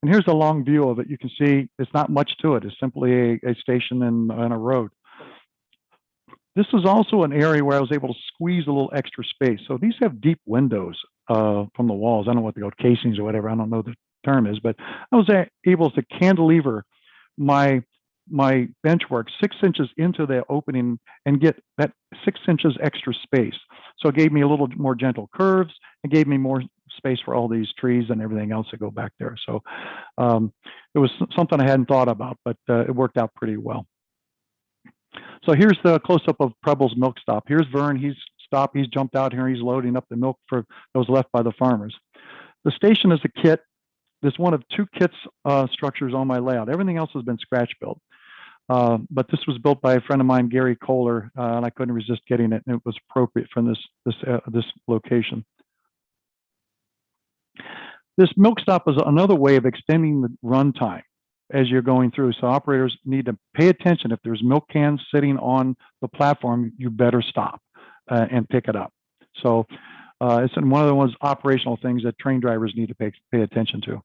And here's a long view of it. You can see it's not much to it. It's simply a station and a road. This is also an area where I was able to squeeze a little extra space. So these have deep windows from the walls. I don't know what they call casings or whatever. I don't know the term is, but I was able to cantilever my benchwork 6 inches into the opening and get that 6 inches extra space. So it gave me a little more gentle curves. It gave me more space for all these trees and everything else that go back there. So it was something I hadn't thought about, but it worked out pretty well. So here's the close-up of Prebbles Milk Stop. Here's Vern. He's stopped. He's jumped out here. He's loading up the milk that was left by the farmers. The station is a kit. This one of 2 kits structures on my layout. Everything else has been scratch built. But this was built by a friend of mine, Gary Kohler, and I couldn't resist getting it, and it was appropriate for this location. This milk stop is another way of extending the runtime as you're going through. So operators need to pay attention. If there's milk cans sitting on the platform, you better stop and pick it up. So it's one of those operational things that train drivers need to pay attention to.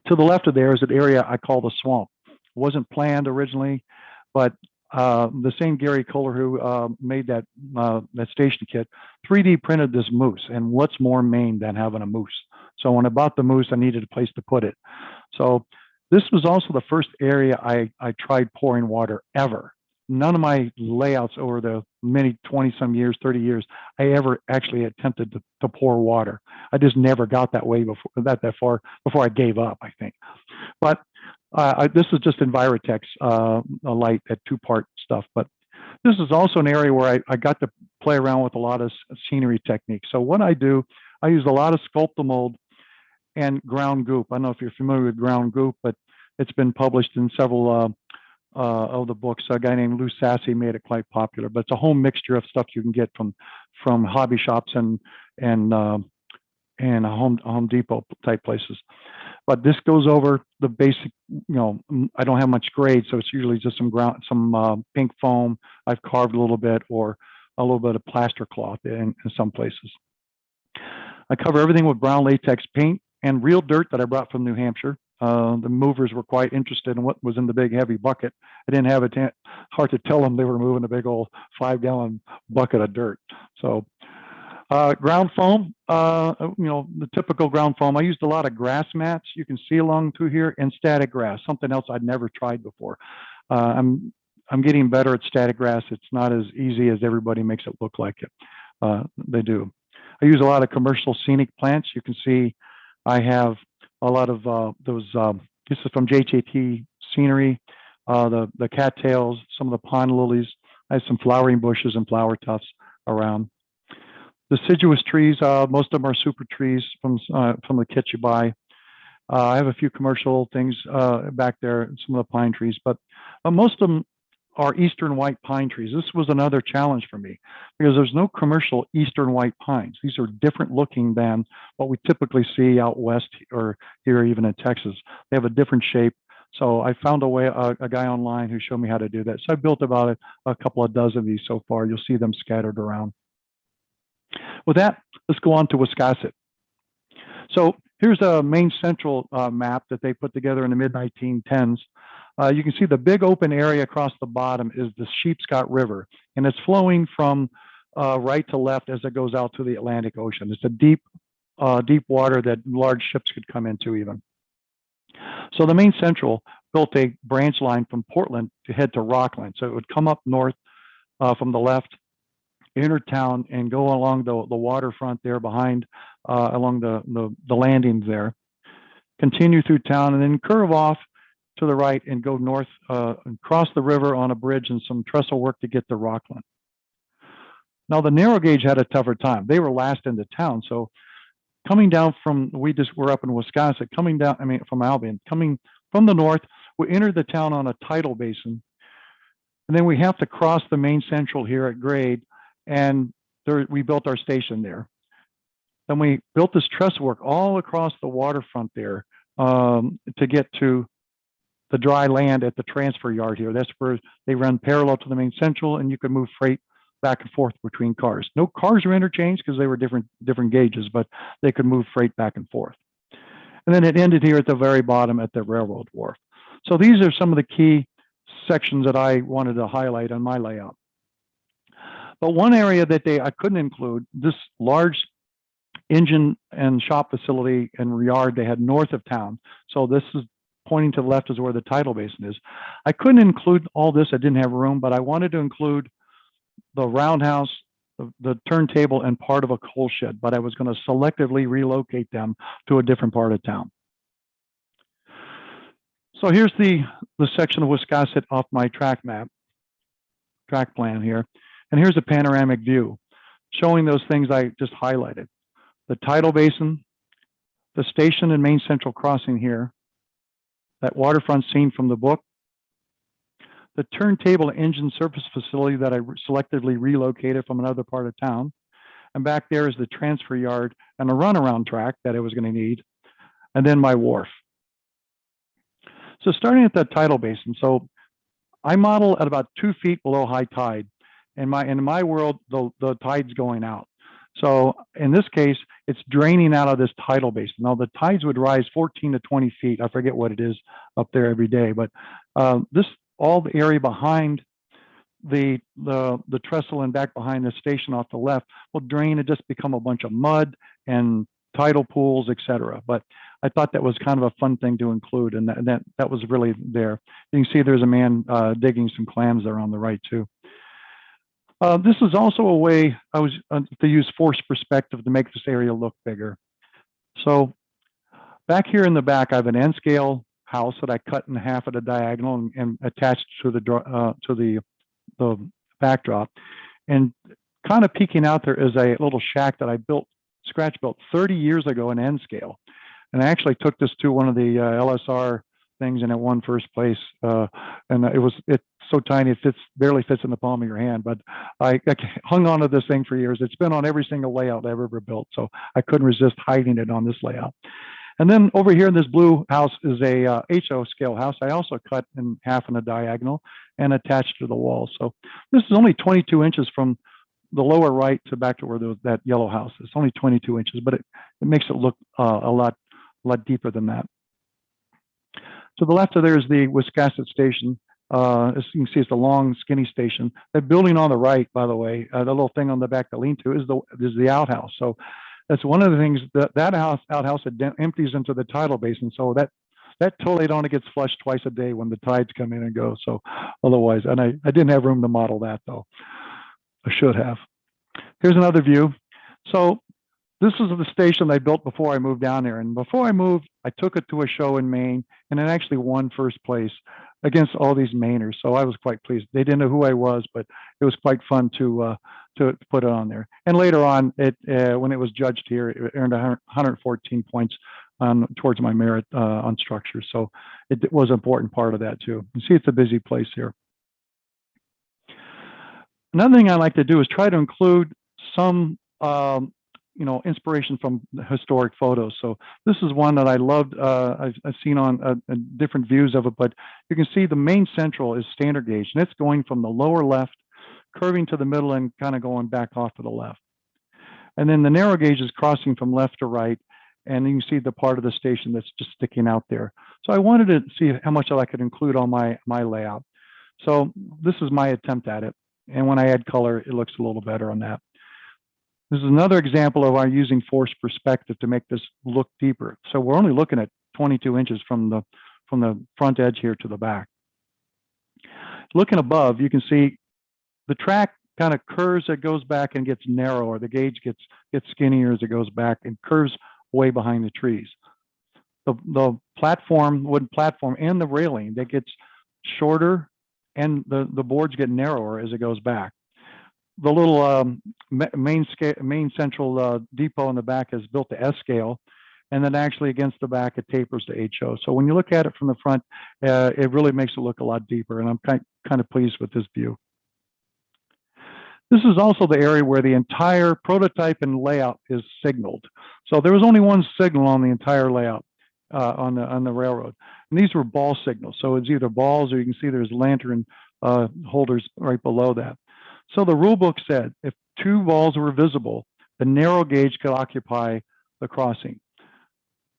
To the left of there is an area I call the swamp. It wasn't planned originally, but the same Gary Kohler who made that station kit 3D printed this moose, and what's more Maine than having a moose? So when I bought the moose, I needed a place to put it. So This was also the first area I tried pouring water ever. None of my layouts over the many 20-some years, 30 years, I ever actually attempted to pour water. I just never got that way before that far before I gave up, I think. But this is just Envirotech's a light at 2-part stuff. But this is also an area where I got to play around with a lot of scenery techniques. So what I do, I use a lot of sculpt-to-mold and ground goop. I don't know if you're familiar with ground goop, but it's been published in several of the books. A guy named Lou Sassy made it quite popular, but it's a home mixture of stuff you can get from hobby shops and Home Depot type places. But this goes over the basic, I don't have much grade, so it's usually just some pink foam. I've carved a little bit, or a little bit of plaster cloth in some places. I cover everything with brown latex paint and real dirt that I brought from New Hampshire. The movers were quite interested in what was in the big heavy bucket. I didn't have it hard to tell them they were moving a big old 5-gallon bucket of dirt. So ground foam, the typical ground foam. I used a lot of grass mats you can see along through here, and static grass, something else I'd never tried before. I'm getting better at static grass. It's not as easy as everybody makes it look like it. They do. I use a lot of commercial scenic plants. You can see I have a lot of those. This is from JJT Scenery, the cattails, some of the pond lilies. I have some flowering bushes and flower tufts around. Deciduous trees, most of them are super trees from the kit you buy. I have a few commercial things back there, some of the pine trees, but most of them are eastern white pine trees. This was another challenge for me because there's no commercial eastern white pines. These are different looking than what we typically see out west or here even in Texas. They have a different shape. So I found a guy online who showed me how to do that. So I built about a couple of dozen of these so far. You'll see them scattered around. With that, let's go on to Wiscasset. So here's a Maine Central map that they put together in the mid-1910s. You can see the big open area across the bottom is the Sheepscot River, and it's flowing from right to left as it goes out to the Atlantic Ocean. It's a deep water that large ships could come into even. So the Maine Central built a branch line from Portland to head to Rockland. So it would come up north from the left, enter town, and go along the waterfront there behind, along the landings there, continue through town, and then curve off to the right and go north and cross the river on a bridge and some trestle work to get to Rockland. Now the narrow gauge had a tougher time. They were last into town. So coming down from, we're up in Wiscasset, from Albion, coming from the north, we entered the town on a tidal basin. And then we have to cross the Maine Central here at grade, and we built our station there. Then we built this trestle work all across the waterfront there to get to the dry land at the transfer yard here. That's where they run parallel to the Maine Central, and you can move freight back and forth between cars. No cars were interchanged because they were different gauges, but they could move freight back and forth. And then it ended here at the very bottom at the railroad wharf. So these are some of the key sections that I wanted to highlight on my layout. But one area that I couldn't include, this large engine and shop facility and yard they had north of town. So this is pointing to the left is where the tidal basin is. I couldn't include all this. I didn't have room, but I wanted to include the roundhouse, the turntable, and part of a coal shed, but I was going to selectively relocate them to a different part of town. So here's the section of Wiscasset off my track plan here. And here's a panoramic view showing those things I just highlighted. The tidal basin, the station and Maine Central crossing here, that waterfront scene from the book, the turntable engine service facility that I selectively relocated from another part of town. And back there is the transfer yard and a runaround track that I was going to need, and then my wharf. So starting at that tidal basin, so I model at about 2 feet below high tide. In my world, the tide's going out. So in this case, it's draining out of this tidal basin. Now the tides would rise 14 to 20 feet. I forget what it is up there every day, but all the area behind the trestle and back behind the station off the left will drain and just become a bunch of mud and tidal pools, etc. But I thought that was kind of a fun thing to include, and that was really there. You can see there's a man digging some clams there on the right too. This is also a way I was to use forced perspective to make this area look bigger. So back here in the back, I have an N scale house that I cut in half at a diagonal and attached to the backdrop. And kind of peeking out there is a little shack that I scratch built 30 years ago in N scale. And I actually took this to one of the LSR things and it won first place. And it's so tiny, it barely fits in the palm of your hand, but I hung on to this thing for years. It's been on every single layout I've ever built. So I couldn't resist hiding it on this layout. And then over here in this blue house is a HO scale house. I also cut in half in a diagonal and attached to the wall. So this is only 22 inches from the lower right to back to where that yellow house is. It's only 22 inches, but it makes it look a lot deeper than that. To the left of there is the Wiscasset station. As you can see, it's a long, skinny station. That building on the right, by the way, the little thing on the back to lean to is the outhouse. So that's one of the things that outhouse empties into the tidal basin. So that toll gate only gets flushed twice a day when the tides come in and go. So otherwise, and I didn't have room to model that though. I should have. Here's another view. So this is the station I built before I moved down there. And before I moved, I took it to a show in Maine and it actually won first place against all these Mainers. So I was quite pleased. They didn't know who I was, but it was quite fun to put it on there. And later on, when it was judged here, it earned 114 points towards my merit on structure. So it was an important part of that too. You see, it's a busy place here. Another thing I like to do is try to include some inspiration from historic photos. So this is one that I loved. I've seen on different views of it, but you can see the main central is standard gauge, and it's going from the lower left, curving to the middle and kind of going back off to the left. And then the narrow gauge is crossing from left to right, and you can see the part of the station that's just sticking out there. So I wanted to see how much I could include on my layout. So this is my attempt at it. And when I add color, it looks a little better on that. This is another example of our using forced perspective to make this look deeper. So we're only looking at 22 inches from the front edge here to the back. Looking above, you can see the track kind of curves, it goes back and gets narrower. The gauge gets skinnier as it goes back and curves way behind the trees. The platform, wooden platform, and the railing, that gets shorter, and the boards get narrower as it goes back. The little main central depot in the back is built to S scale, and then actually against the back it tapers to HO. So when you look at it from the front, it really makes it look a lot deeper, and I'm kind of pleased with this view. This is also the area where the entire prototype and layout is signaled. So there was only one signal on the entire layout on the railroad, and these were ball signals. So it's either balls, or you can see there's lantern holders right below that. So the rule book said if two balls were visible, the narrow gauge could occupy the crossing.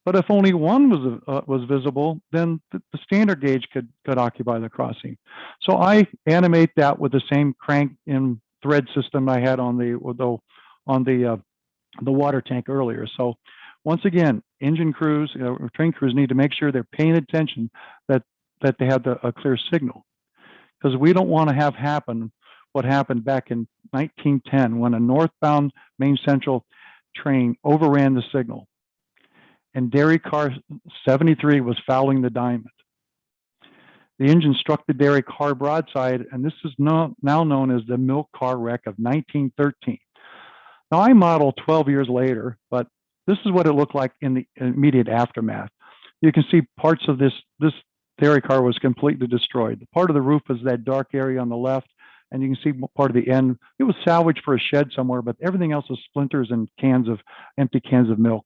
But if only one was visible, then the standard gauge could occupy the crossing. So I animate that with the same crank and thread system I had on the water tank earlier. So once again, engine crews, train crews need to make sure they're paying attention that they have a clear signal, because we don't want to have happen what happened back in 1910 when a northbound Maine Central train overran the signal, and dairy car 73 was fouling the diamond. The engine struck the dairy car broadside, and this is now known as the milk car wreck of 1913. Now I modeled 12 years later, but this is what it looked like in the immediate aftermath. You can see parts of this dairy car was completely destroyed. Part of the roof is that dark area on the left, and you can see part of the end. It was salvaged for a shed somewhere, but everything else was splinters and empty cans of milk.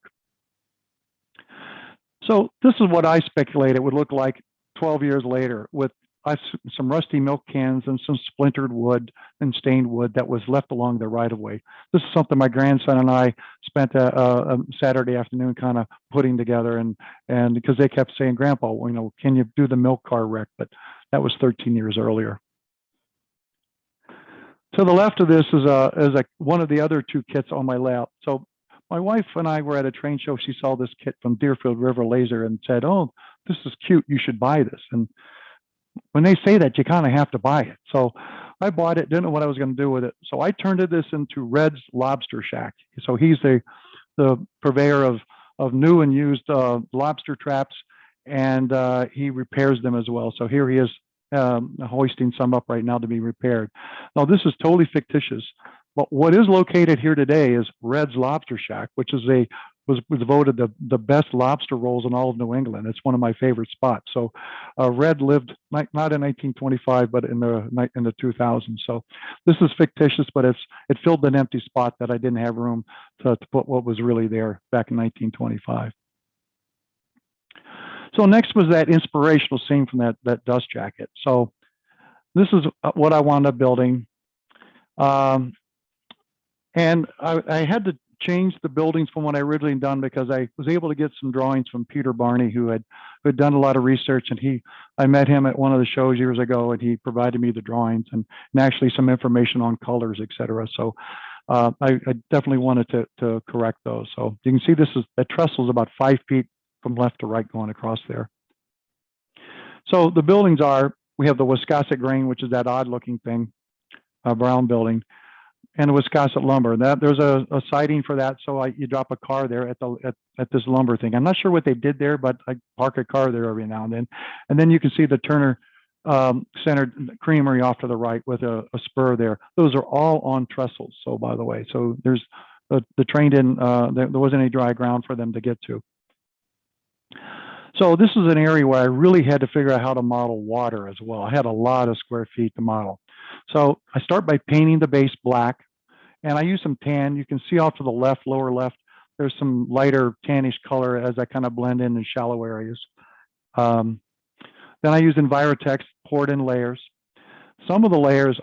So this is what I speculate it would look like 12 years later, with some rusty milk cans and some splintered wood and stained wood that was left along the right of way. This is something my grandson and I spent a Saturday afternoon kind of putting together, and because they kept saying, "Grandpa, can you do the milk car wreck?" But that was 13 years earlier. To the left of this is one of the other two kits on my layout. So my wife and I were at a train show. She saw this kit from Deerfield River Laser and said, "Oh, this is cute. You should buy this." And when they say that, you kind of have to buy it. So I bought it, didn't know what I was going to do with it. So I turned this into Red's Lobster Shack. So he's the purveyor of new and used lobster traps, and he repairs them as well. So here he is hoisting some up right now to be repaired. Now this is totally fictitious, but what is located here today is Red's Lobster Shack, which is was voted the best lobster rolls in all of New England. It's one of my favorite spots. So Red lived not in 1925, but in the 2000s. So this is fictitious, but it filled an empty spot that I didn't have room to put what was really there back in 1925. So next was that inspirational scene from that dust jacket. So this is what I wound up building. And I had to change the buildings from what I originally done because I was able to get some drawings from Peter Barney, who had done a lot of research, and I met him at one of the shows years ago, and he provided me the drawings and actually some information on colors, etc. So I definitely wanted to correct those. So you can see that trestle is about 5 feet from left to right going across there. So the buildings we have the Wiscasset grain, which is that odd looking thing, brown building, and the Wiscasset lumber. There's a siding for that, so you drop a car there at this lumber thing. I'm not sure what they did there, but I park a car there every now and then. And then you can see the Turner Center Creamery off to the right with a spur there. Those are all on trestles. So by the way, so there's the train didn't there wasn't any dry ground for them to get to. So this is an area where I really had to figure out how to model water as well. I had a lot of square feet to model. So I start by painting the base black, and I use some tan. You can see off to the left, lower left, there's some lighter tannish color as I kind of blend in shallow areas. Then I use Envirotex, poured in layers. Some of the layers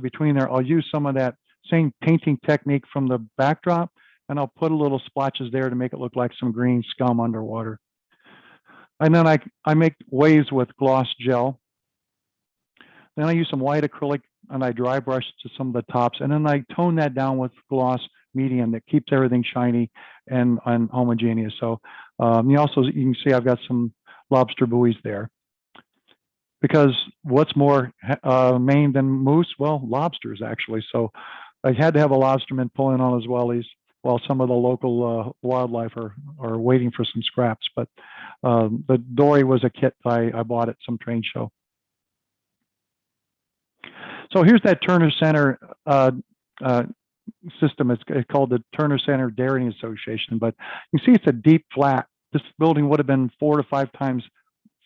between there, I'll use some of that same painting technique from the backdrop, and I'll put a little splotches there to make it look like some green scum underwater. And then I make waves with gloss gel. Then I use some white acrylic and I dry brush to some of the tops. And then I tone that down with gloss medium that keeps everything shiny and homogeneous. So you can see I've got some lobster buoys there. Because what's more Maine than moose? Well, lobsters actually. So I had to have a lobsterman pulling on his wellies while some of the local wildlife are waiting for some scraps. But the dory was a kit I bought at some train show. So here's that Turner Center system. It's called the Turner Center Dairying Association, but you see it's a deep flat. This building would have been 4 to 5 times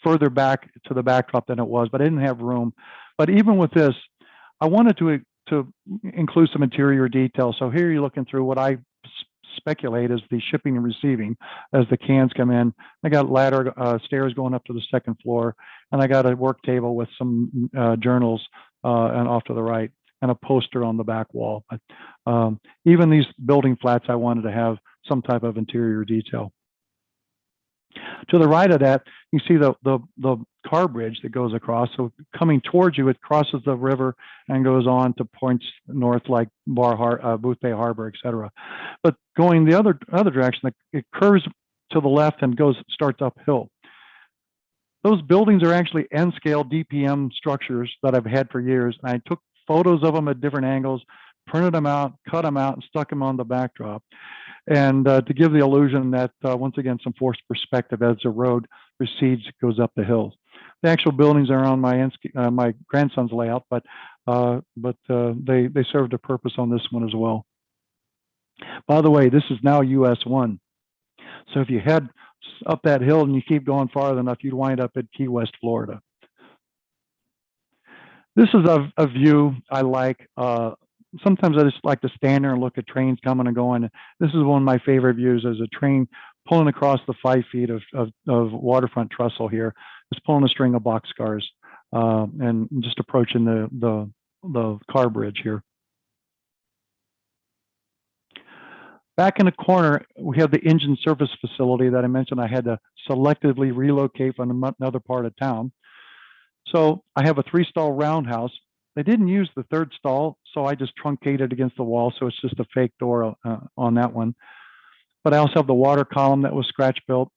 further back to the backdrop than it was, but I didn't have room. But even with this, I wanted to include some interior detail. So here you're looking through what I speculate is the shipping and receiving as the cans come in. I got ladder stairs going up to the 2nd floor, and I got a work table with some journals and off to the right, and a poster on the back wall. But even these building flats, I wanted to have some type of interior detail. To the right of that, you see the car bridge that goes across. So coming towards you, it crosses the river and goes on to points north like Booth Bay Harbor, etc. But going the other direction, it curves to the left and starts uphill. Those buildings are actually N-scale DPM structures that I've had for years. And I took photos of them at different angles, printed them out, cut them out, and stuck them on the backdrop. And to give the illusion that, once again, some forced perspective as the road recedes, goes up the hills. The actual buildings are on my grandson's layout, but they served a purpose on this one as well. By the way, this is now US 1. So if you head up that hill and you keep going farther enough, you'd wind up at Key West, Florida. This is a view I like. Sometimes I just like to stand there and look at trains coming and going. This is one of my favorite views as a train pulling across the 5 feet of waterfront trestle here. It's pulling a string of boxcars and just approaching the car bridge here. Back in the corner, we have the engine service facility that I mentioned I had to selectively relocate from another part of town. So I have a 3-stall roundhouse. They didn't use the 3rd stall, so I just truncated against the wall. So it's just a fake door on that one. but I also have the water column that was scratch built.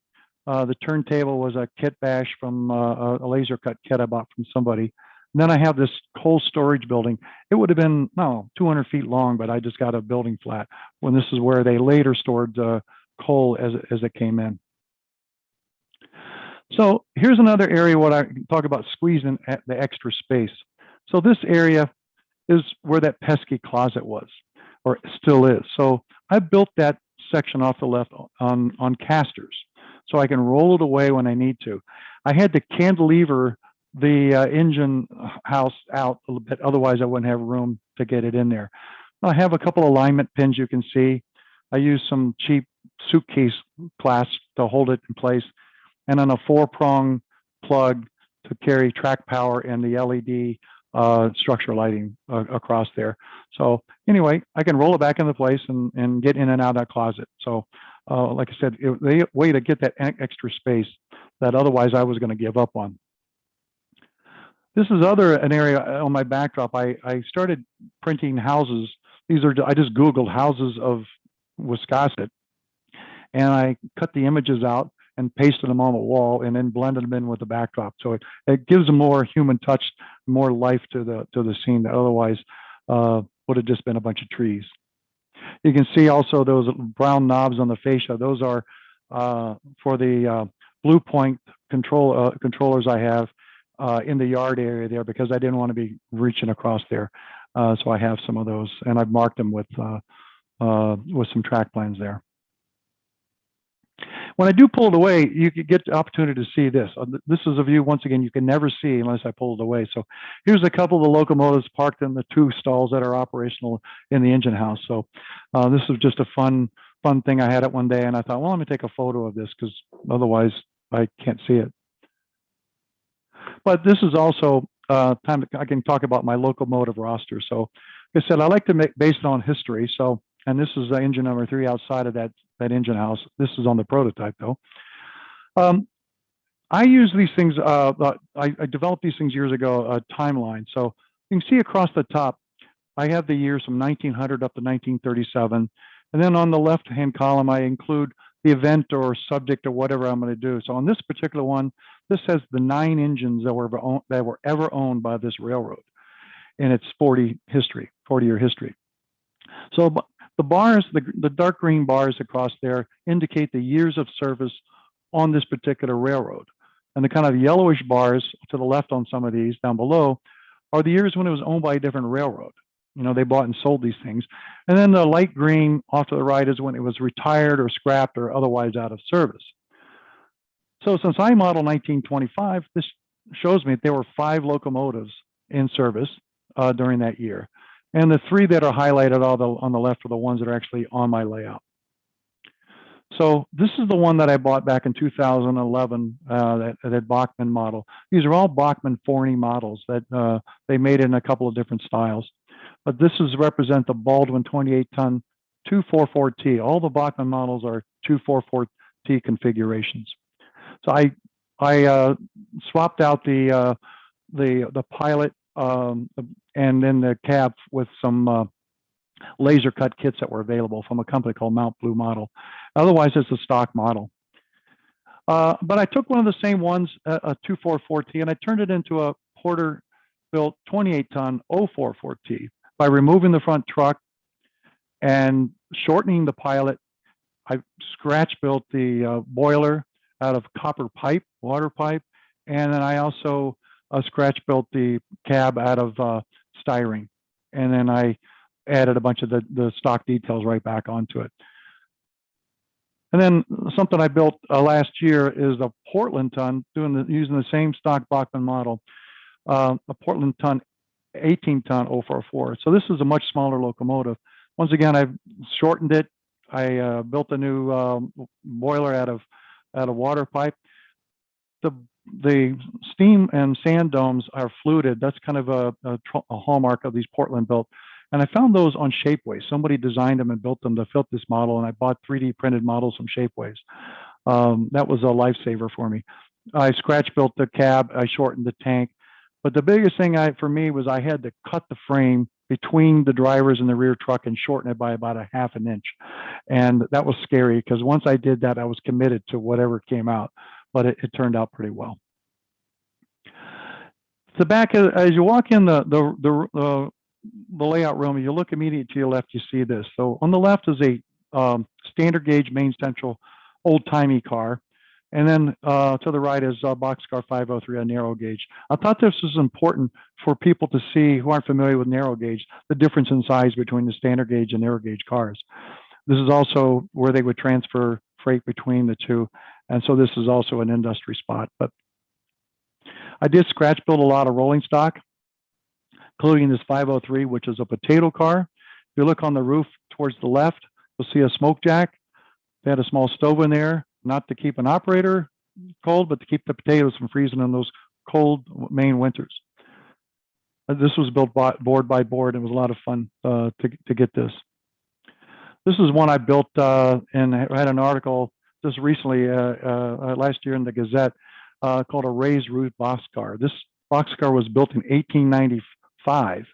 The turntable was a kit bash from a laser cut kit I bought from somebody. And then I have this cold storage building. It would have been, no, 200 feet long, but I just got a building flat when this is where they later stored coal as it came in. So here's another area where I can talk about squeezing at the extra space. So this area is where that pesky closet was, or still is. So I built that section off the left on casters, so I can roll it away when I need to. I had to cantilever the engine house out a little bit, otherwise I wouldn't have room to get it in there. I have a couple alignment pins you can see. I use some cheap suitcase clasps to hold it in place, and then a 4-prong plug to carry track power and the LED structure lighting across there. So anyway, I can roll it back into place and get in and out of that closet. So like I said, the way to get that extra space that otherwise I was going to give up on. This is an area on my backdrop. I started printing houses. I just Googled houses of Wiscasset, and I cut the images out and pasted them on the wall and then blended them in with the backdrop. So it gives a more human touch, more life to the scene that otherwise would have just been a bunch of trees. You can see also those brown knobs on the fascia. Those are for the Blue Point controllers I have in the yard area there, because I didn't want to be reaching across there. So I have some of those, and I've marked them with some track plans there. When I do pull it away, you get the opportunity to see this. This is a view, once again, you can never see unless I pull it away. So here's a couple of the locomotives parked in the 2 stalls that are operational in the engine house. So this is just a fun thing. I had it one day, and I thought, well, let me take a photo of this, because otherwise I can't see it. But this is also time I can talk about my locomotive roster. So like I said, I like to base it on history. So, and this is engine number 3 outside of that engine house. This is on the prototype though. I use these things, I developed these things years ago, a timeline. So you can see across the top, I have the years from 1900 up to 1937. And then on the left-hand column, I include the event or subject or whatever I'm going to do. So on this particular one, this has the 9 engines that were ever owned by this railroad in its 40-year history. So the bars, the dark green bars across there indicate the years of service on this particular railroad. And the kind of yellowish bars to the left on some of these down below are the years when it was owned by a different railroad. You know, they bought and sold these things. And then the light green off to the right is when it was retired or scrapped or otherwise out of service. So since I model 1925, this shows me that there were 5 locomotives in service during that year. And the 3 that are highlighted on the left are the ones that are actually on my layout. So this is the one that I bought back in 2011, that Bachmann model. These are all Bachmann Forney models that they made in a couple of different styles. But this represent the Baldwin 28-ton 244T. All the Bachmann models are 244T configurations. So I swapped out the pilot and then the cab with some laser cut kits that were available from a company called Mount Blue Model. Otherwise, it's a stock model. But I took one of the same ones, a 244T, and I turned it into a Porter-built 28-ton 044T by removing the front truck and shortening the pilot. I scratch-built the boiler out of copper pipe, water pipe, and then I also scratch-built the cab out of styrene. And then I added a bunch of the stock details right back onto it. And then something I built last year is a Portland ton, using the same stock Bachmann model, a Portland ton 18-ton 044. So this is a much smaller locomotive. Once again, I've shortened it. I built a new boiler out of water pipe. The steam and sand domes are fluted. That's kind of a hallmark of these Portland built. And I found those on Shapeways. Somebody designed them and built them to fit this model, and I bought 3D printed models from Shapeways. That was a lifesaver for me. I scratch built the cab. I shortened the tank. But the biggest thing for me was I had to cut the frame between the drivers and the rear truck and shorten it by about a half an inch. And that was scary because once I did that, I was committed to whatever came out, but it turned out pretty well. The back, as you walk in the layout room, you look immediately to your left, you see this. So on the left is a standard gauge Maine Central old-timey car. And then to the right is Boxcar 503, a narrow gauge. I thought this was important for people to see who aren't familiar with narrow gauge, the difference in size between the standard gauge and narrow gauge cars. This is also where they would transfer freight between the two. And so this is also an industry spot. But I did scratch build a lot of rolling stock, including this 503, which is a potato car. If you look on the roof towards the left, you'll see a smoke jack. They had a small stove in there, not to keep an operator cold, but to keep the potatoes from freezing in those cold Maine winters. This was built board by board. It was a lot of fun to get this. This is one I built and I had an article just recently, last year in the Gazette, called a raised roof boxcar. This boxcar was built in 1895,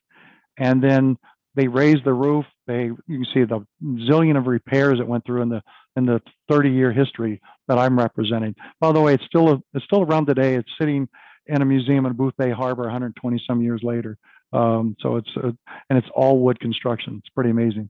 and then they raised the roof. You can see the zillion of repairs that went through in the 30-year history that I'm representing. By the way, it's still around today. It's sitting in a museum in Booth Bay Harbor 120 some years later. So it's all wood construction. It's pretty amazing.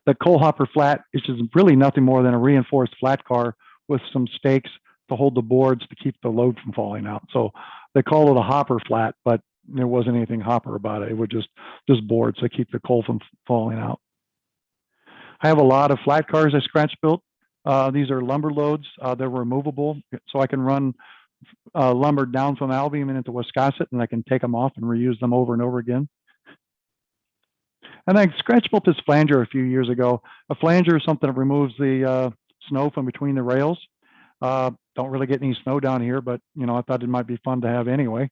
The coal hopper flat, which is really nothing more than a reinforced flat car with some stakes to hold the boards to keep the load from falling out. So they call it a hopper flat, but there wasn't anything hopper about it. It was just boards to keep the coal from falling out. I have a lot of flat cars I scratch built. These are lumber loads. They're removable, so I can run lumber down from Albion and into Wiscasset, and I can take them off and reuse them over and over again. And I scratch built this flanger a few years ago. A flanger is something that removes the snow from between the rails. Don't really get any snow down here, but I thought it might be fun to have anyway.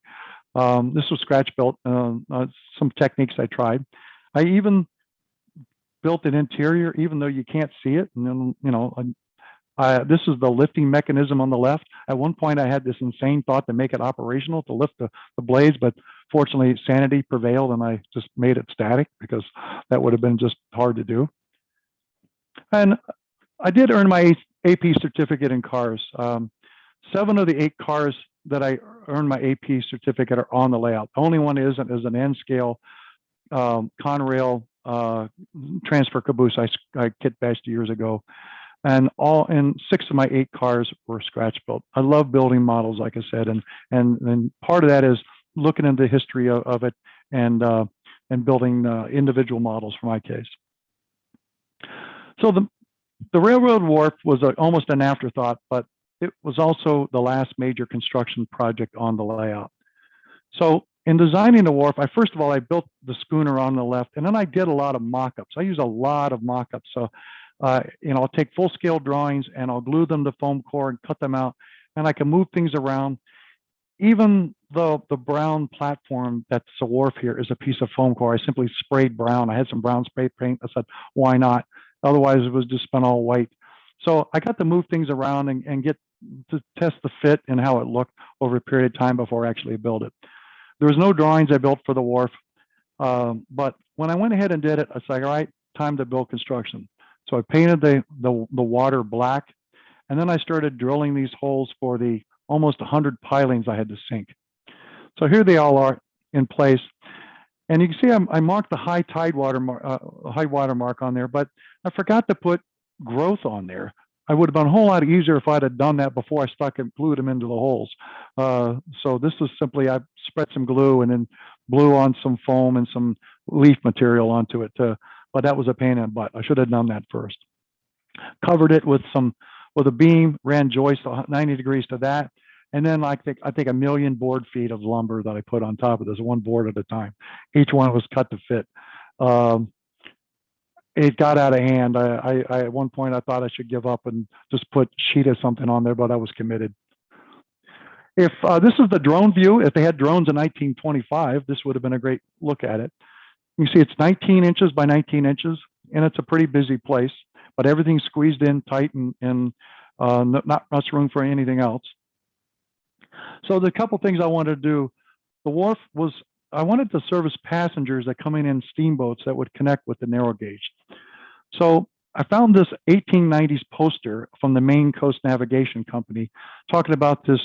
This was scratch built, some techniques I tried. I even built an interior, even though you can't see it. And then, this is the lifting mechanism on the left. At one point, I had this insane thought to make it operational to lift the blades, but fortunately, sanity prevailed, and I just made it static because that would have been just hard to do. And I did earn my AP certificate in cars. 7 of the 8 cars that I earned my AP certificate are on the layout. The only one is an N-scale Conrail transfer caboose I kit bashed years ago. And 6 of my 8 cars were scratch built. I love building models, like I said, and part of that is looking into the history of it and building individual models for my case. So the railroad wharf was almost an afterthought, but it was also the last major construction project on the layout. So in designing the wharf, first of all, I built the schooner on the left, and then I did a lot of mock-ups. I use a lot of mock-ups. So, I'll take full-scale drawings and I'll glue them to foam core and cut them out, and I can move things around. Even the brown platform that's a wharf here is a piece of foam core. I simply sprayed brown. I had some brown spray paint. I said, why not? Otherwise, it was just spent all white. So I got to move things around and get to test the fit and how it looked over a period of time before I actually built it. There was no drawings I built for the wharf, but when I went ahead and did it, I was like, all right, time to build construction. So I painted the water black, and then I started drilling these holes for the almost 100 pilings I had to sink. So here they all are in place. And you can see I marked the high water mark on there, but I forgot to put growth on there. I would have been a whole lot easier if I'd have done that before I stuck and glued them into the holes. So this was simply, I spread some glue and then blew on some foam and some leaf material onto it. But that was a pain in the butt. I should have done that first. Covered it with a beam, ran joist 90 degrees to that. And then I think 1 million board feet of lumber that I put on top of this, one board at a time. Each one was cut to fit. It got out of hand. I at one point I thought I should give up and just put a sheet of something on there, but I was committed. If this is the drone view, if they had drones in 1925, this would have been a great look at it. You see it's 19 inches by 19 inches, and it's a pretty busy place, but everything's squeezed in tight and not much room for anything else. So the couple things I wanted to do, the wharf was I wanted to service passengers that come in steamboats that would connect with the narrow gauge. So I found this 1890s poster from the Maine Coast Navigation Company talking about this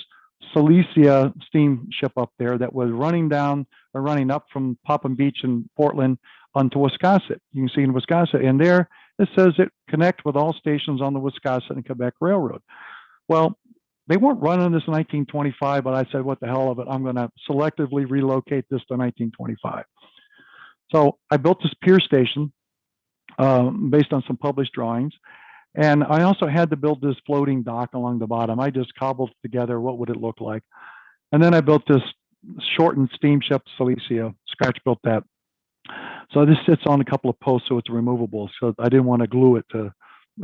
Silesia steamship up there that was running down or running up from Popham Beach in Portland onto Wiscasset. You can see in Wiscasset, and there it says it connect with all stations on the Wiscasset and Quebec Railroad. Well, they weren't running this in 1925, but I said, what the hell of it? I'm going to selectively relocate this to 1925. So I built this pier station based on some published drawings. And I also had to build this floating dock along the bottom. I just cobbled together what would it look like. And then I built this shortened steamship Silesia, scratch built that. So this sits on a couple of posts, so it's removable. So I didn't want to glue it to,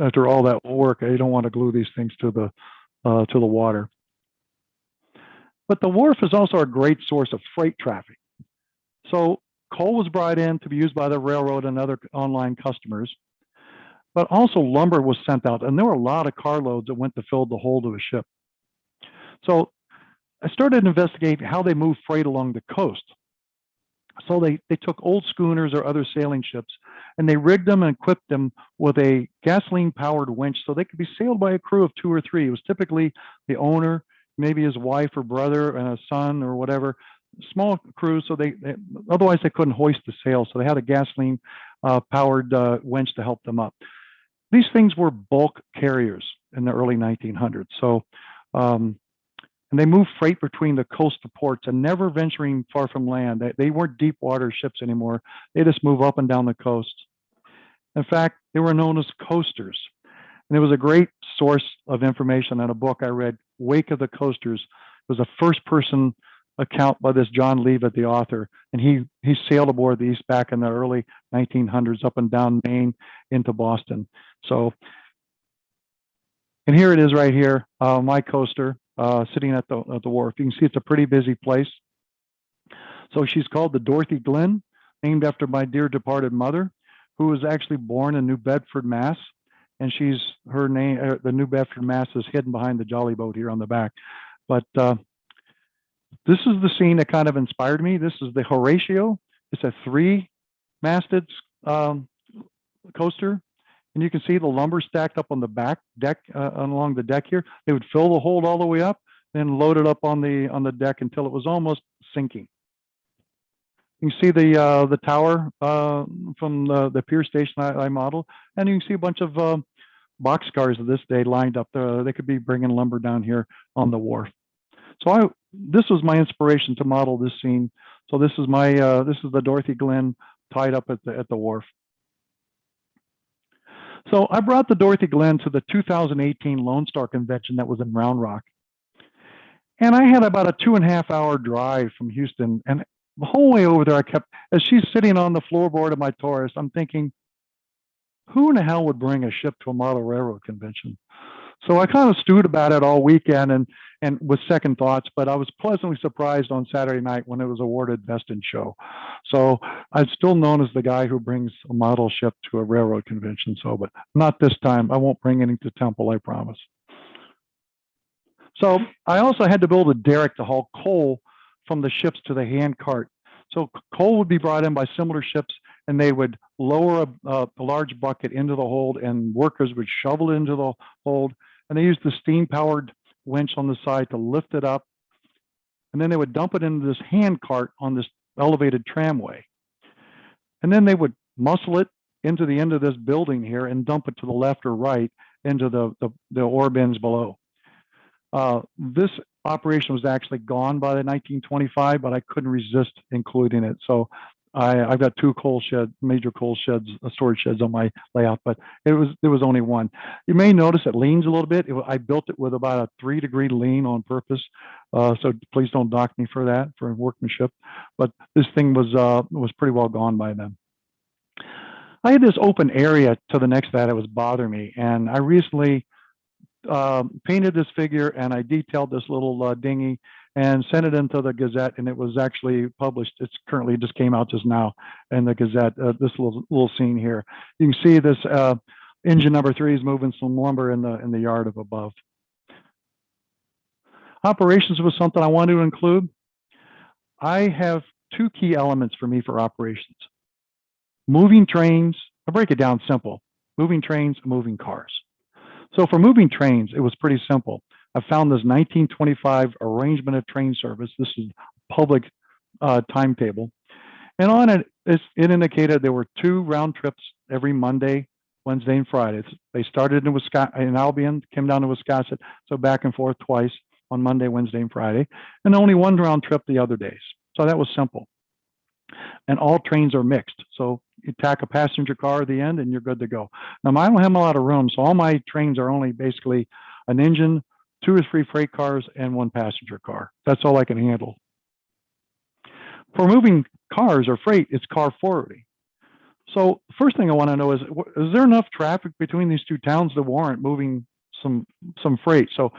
after all that work, I don't want to glue these things to the water. But the wharf is also a great source of freight traffic. So coal was brought in to be used by the railroad and other online customers, but also lumber was sent out, and there were a lot of carloads that went to fill the hold of a ship. So I started investigating how they move freight along the coast. So they took old schooners or other sailing ships, and they rigged them and equipped them with a gasoline-powered winch so they could be sailed by a crew of 2 or 3. It was typically the owner, maybe his wife or brother and a son or whatever, small crew, so otherwise they couldn't hoist the sail. So they had a gasoline powered winch to help them up. These things were bulk carriers in the early 1900s. So, and they moved freight between the coastal ports and never venturing far from land. They weren't deep water ships anymore. They just move up and down the coast. In fact, they were known as coasters. And it was a great source of information in a book I read, Wake of the Coasters. It was a first person account by this John Leavitt, the author, and he sailed aboard these back in the early 1900s up and down Maine into Boston. So, and here it is right here, my coaster sitting at the wharf. You can see it's a pretty busy place. So she's called the Dorothy Glenn, named after my dear departed mother, who was actually born in New Bedford, Mass. And her name, the New Bedford, Mass, is hidden behind the jolly boat here on the back. But this is the scene that kind of inspired me. This is the Horatio. It's a 3-masted coaster. And you can see the lumber stacked up on the back deck, along the deck here. They would fill the hold all the way up, then load it up on the deck until it was almost sinking. You can see the tower from the pier station I modeled, and you can see a bunch of boxcars of this day lined up. They could be bringing lumber down here on the wharf. So this was my inspiration to model this scene. So this is this is the Dorothy Glenn tied up at the wharf. So I brought the Dorothy Glenn to the 2018 Lone Star Convention that was in Round Rock. And I had about a 2.5-hour drive from Houston. And the whole way over there, as she's sitting on the floorboard of my Taurus, I'm thinking, who in the hell would bring a ship to a model railroad convention? So I kind of stewed about it all weekend and with second thoughts, but I was pleasantly surprised on Saturday night when it was awarded Best in Show. So I'm still known as the guy who brings a model ship to a railroad convention. So, but not this time. I won't bring anything to Temple, I promise. So I also had to build a derrick to haul coal from the ships to the hand cart. So coal would be brought in by similar ships, and they would lower a large bucket into the hold, and workers would shovel it into the hold. And they used the steam-powered winch on the side to lift it up. And then they would dump it into this hand cart on this elevated tramway. And then they would muscle it into the end of this building here and dump it to the left or right into the ore bins below. This operation was actually gone by the 1925, but I couldn't resist including it. So I've got 2 coal sheds, major coal sheds, storage sheds on my layout, but there was only one. You may notice it leans a little bit. I built it with about a 3-degree lean on purpose. So please don't dock me for that, for workmanship. But this thing was pretty well gone by then. I had this open area to the next that was bothering me, and I recently painted this figure, and I detailed this little dinghy and sent it into the Gazette, and it was actually published. It's currently just came out just now in the Gazette. This little scene here. You can see this engine number 3 is moving some lumber in the yard of above. Operations was something I wanted to include. I have two key elements for me for operations. Moving trains, I'll break it down simple. Moving trains, moving cars. So for moving trains, it was pretty simple. I found this 1925 arrangement of train service. This is public timetable. And on it, it indicated there were 2 round trips every Monday, Wednesday, and Friday. They started in Albion, came down to Wiscasset, so back and forth twice on Monday, Wednesday, and Friday, and only 1 round trip the other days. So that was simple. And all trains are mixed. So you tack a passenger car at the end and you're good to go. Now, I don't have a lot of room, so all my trains are only basically an engine, 2 or 3 freight cars, and 1 passenger car. That's all I can handle. For moving cars or freight, it's car forwarding. So first thing I want to know is there enough traffic between these 2 towns to warrant moving some freight? So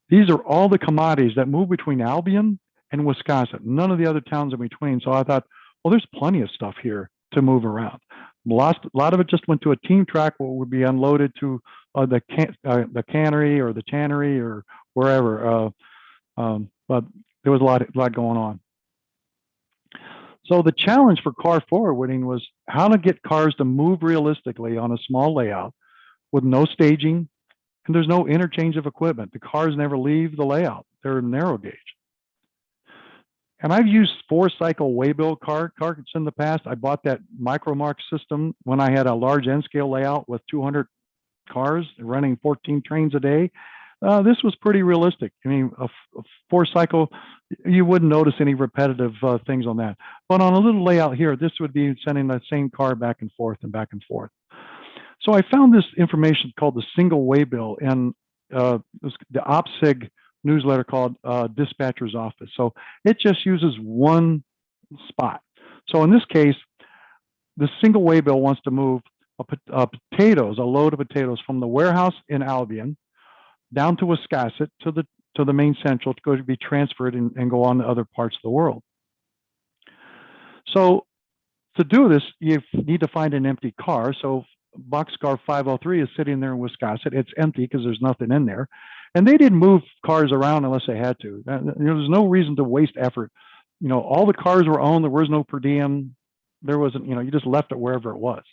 these are all the commodities that move between Albion and Wiscasset, none of the other towns in between. So I thought, well, there's plenty of stuff here to move around. A lot of it just went to a team track where it would be unloaded to the cannery or the tannery or wherever. But there was a lot going on. So the challenge for car forwarding was how to get cars to move realistically on a small layout with no staging, and there's no interchange of equipment. The cars never leave the layout. They're narrow gauge. And I've used 4-cycle waybill carts in the past. I bought that micromark system when I had a large N-scale layout with 200 cars running 14 trains a day. This was pretty realistic. I mean, a 4-cycle, you wouldn't notice any repetitive things on that. But on a little layout here, this would be sending the same car back and forth and back and forth. So I found this information called the single waybill in the OPSIG newsletter called Dispatcher's Office. So it just uses 1 spot. So in this case, the single waybill wants to move a load of potatoes from the warehouse in Albion down to Wiscasset to the Maine Central to go to be transferred and go on to other parts of the world. So to do this, you need to find an empty car. So boxcar 503 is sitting there in Wiscasset. It's empty because there's nothing in there. And they didn't move cars around unless they had to. There's no reason to waste effort. All the cars were owned. There was no per diem. There wasn't, you just left it wherever it was.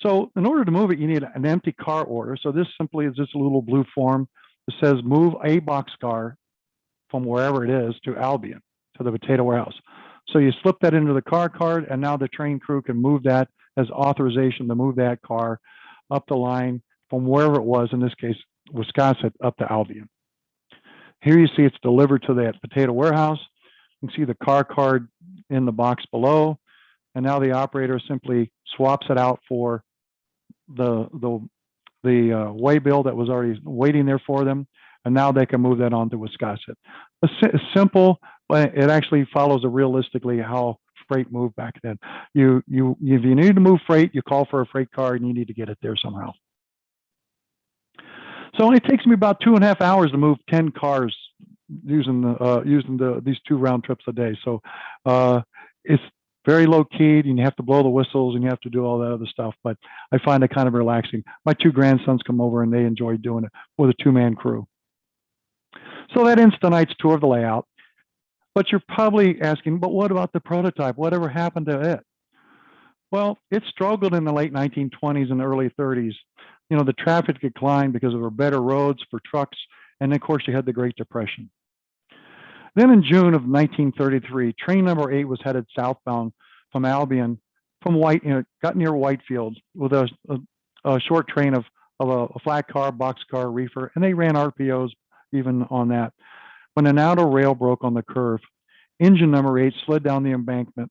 So in order to move it, you need an empty car order. So this simply is just a little blue form that says move a boxcar from wherever it is to Albion, to the potato warehouse. So you slip that into the car card, and now the train crew can move that as authorization to move that car up the line from wherever it was, in this case, Wiscasset, up to Albion. Here you see it's delivered to that potato warehouse. You can see the car card in the box below, and now the operator simply swaps it out for the waybill that was already waiting there for them, and now they can move that on to Wiscasset. It's simple, but it actually follows realistically how freight moved back then. If you need to move freight, you call for a freight car, and you need to get it there somehow. So it takes me about 2.5 hours to move 10 cars using these 2 round trips a day. So it's very low keyed, and you have to blow the whistles and you have to do all that other stuff. But I find it kind of relaxing. My 2 grandsons come over and they enjoy doing it with a 2-man crew. So that ends tonight's tour of the layout. But you're probably asking, but what about the prototype? Whatever happened to it? Well, it struggled in the late 1920s and early 30s. The traffic declined because there were better roads for trucks. And of course, you had the Great Depression. Then in June of 1933, train number 8 was headed southbound from Albion, got near Whitefield with a short train of a flat car, boxcar, reefer, and they ran RPOs even on that. When an outer rail broke on the curve, engine number 8 slid down the embankment.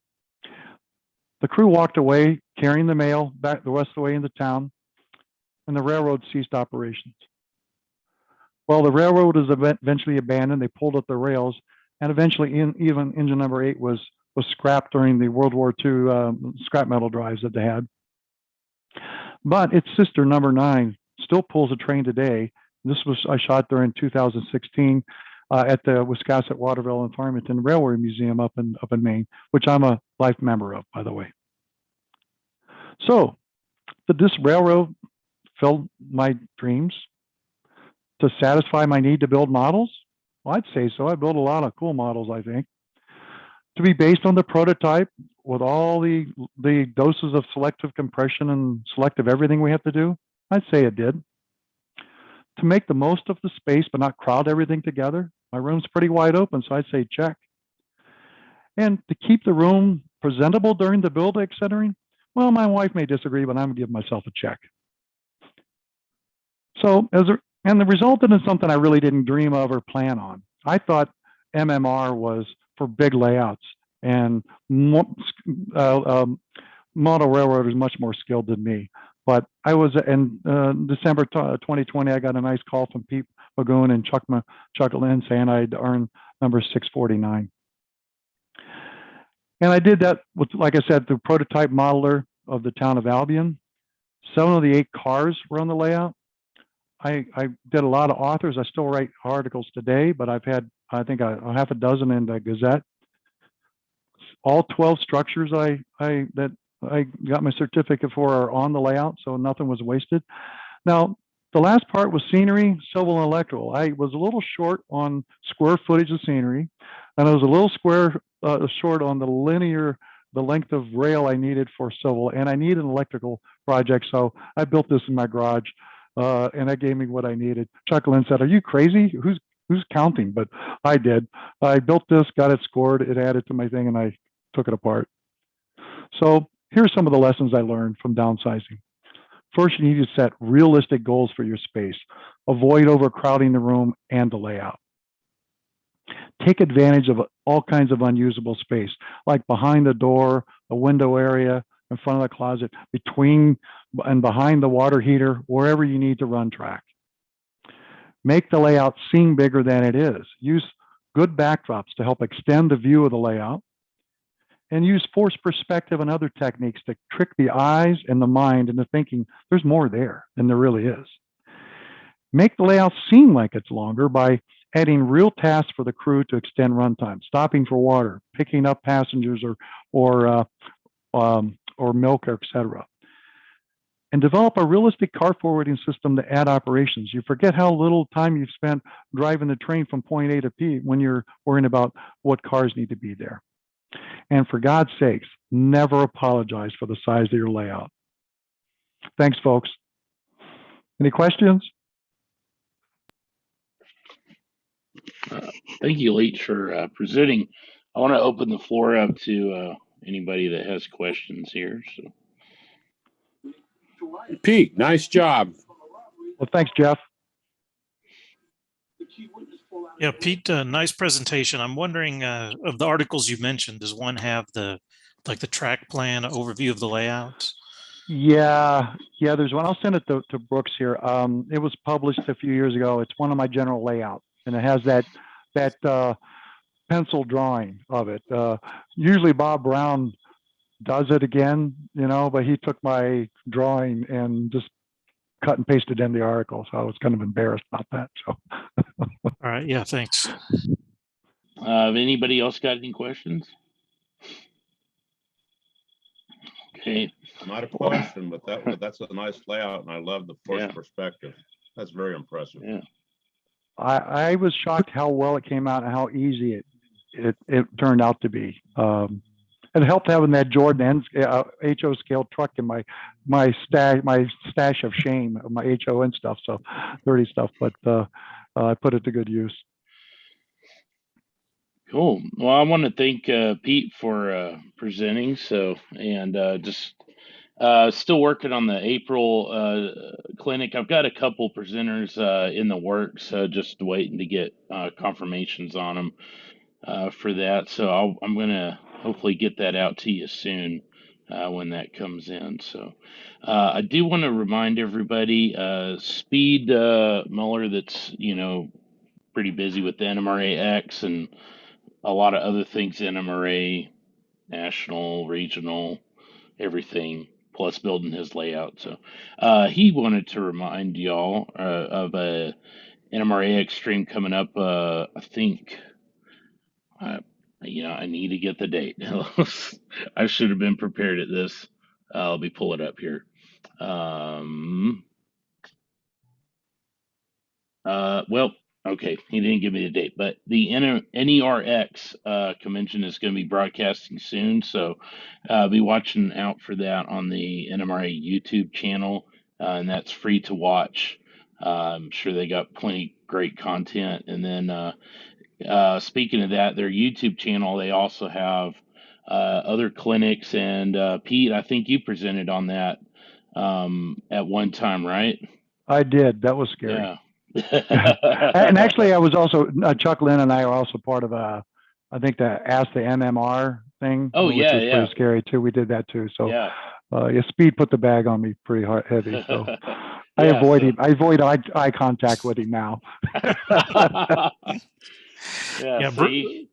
The crew walked away, carrying the mail back the rest of the way into town, and the railroad ceased operations. Well, the railroad was eventually abandoned. They pulled up the rails, and eventually even engine number 8 was scrapped during the World War II scrap metal drives that they had. But its sister, number 9, still pulls a train today. This was shot during 2016 at the Wiscasset, Waterville, and Farmington Railway Museum up in Maine, which I'm a life member of, by the way. So, did this railroad fill my dreams to satisfy my need to build models? Well, I'd say so. I built a lot of cool models, I think. to be based on the prototype with all the doses of selective compression and selective everything we have to do? I'd say it did. To make the most of the space but not crowd everything together, my room's pretty wide open, so I'd say check. And to keep the room presentable during the build, etc., well, my wife may disagree, but I'm gonna give myself a check. So and the resulted in something I really didn't dream of or plan on. I thought MMR was for big layouts, and model railroad is much more skilled than me. But I was in December 2020, I got a nice call from Pete Magoon and Chuck Lynn saying I'd earned number 649. And I did that with, like I said, the prototype modeler of the town of Albion. 7 of the 8 cars were on the layout. I did a lot of authors. I still write articles today, but I've had, I think, a half a dozen in the Gazette. All 12 structures that I got my certificate for are on the layout, so nothing was wasted. Now, the last part was scenery, civil, and electrical. I was a little short on square footage of scenery, and I was a little short on the length of rail I needed for civil, and I need an electrical project, so I built this in my garage, and that gave me what I needed. Chuck Lynn said, "Are you crazy? Who's counting?" But I did. I built this, got it scored, it added to my thing, and I took it apart. So here's some of the lessons I learned from downsizing. First, you need to set realistic goals for your space. Avoid overcrowding the room and the layout. Take advantage of all kinds of unusable space, like behind the door, the window area, in front of the closet, between and behind the water heater, wherever you need to run track. Make the layout seem bigger than it is. Use good backdrops to help extend the view of the layout. And use forced perspective and other techniques to trick the eyes and the mind into thinking there's more there than there really is. Make the layout seem like it's longer by adding real tasks for the crew to extend runtime, stopping for water, picking up passengers or milk, etc. And develop a realistic car forwarding system to add operations. You forget how little time you've spent driving the train from point A to P when you're worrying about what cars need to be there. And for God's sakes, never apologize for the size of your layout. Thanks, folks. Any questions? Thank you, Leach, for presenting. I want to open the floor up to anybody that has questions here. So. Pete, nice job. Well, thanks, Jeff. Yeah, Pete, nice presentation. I'm wondering, of the articles you mentioned, does one have the track plan overview of the layout? Yeah, there's one. I'll send it to Brooks here. It was published a few years ago. It's one of my general layout, and it has that pencil drawing of it. Usually Bob Brown does it again, but he took my drawing and just cut and pasted in the article. So I was kind of embarrassed about that. So. All right. Yeah. Thanks. Anybody else got any questions? Okay. Not a question, but that's a nice layout, and I love the first perspective. That's very impressive. Yeah. I was shocked how well it came out and how easy it turned out to be. It helped having that Jordan HO scale truck in my stash of shame of my HO and stuff, so dirty stuff. But I put it to good use. Cool. Well, I want to thank Pete for presenting. So, and just still working on the April clinic. I've got a couple presenters in the works, just waiting to get confirmations on them for that. So I'm going to hopefully get that out to you soon when that comes in. So I do want to remind everybody, Speed Muller, that's, pretty busy with the NMRA X and a lot of other things, NMRA, national, regional, everything, plus building his layout. So he wanted to remind y'all of a NMRA Extreme coming up. I think, I need to get the date. I should have been prepared at this. I'll be pulling it up here. Well, Okay, he didn't give me the date, but the NERX convention is going to be broadcasting soon, so be watching out for that on the NMRA YouTube channel, and that's free to watch. I'm sure they got plenty great content. And then speaking of that, their YouTube channel, they also have other clinics. And Pete, I think you presented on that at one time, right? I did. That was scary. Yeah. And actually, I was also Chuck Lynn and I are also part of I think the Ask the MMR thing. Oh, which yeah, was yeah. pretty scary too. We did that too. So Yeah. Speed put the bag on me pretty heavy. So I Yeah, avoid eye contact with him now. Yeah, see?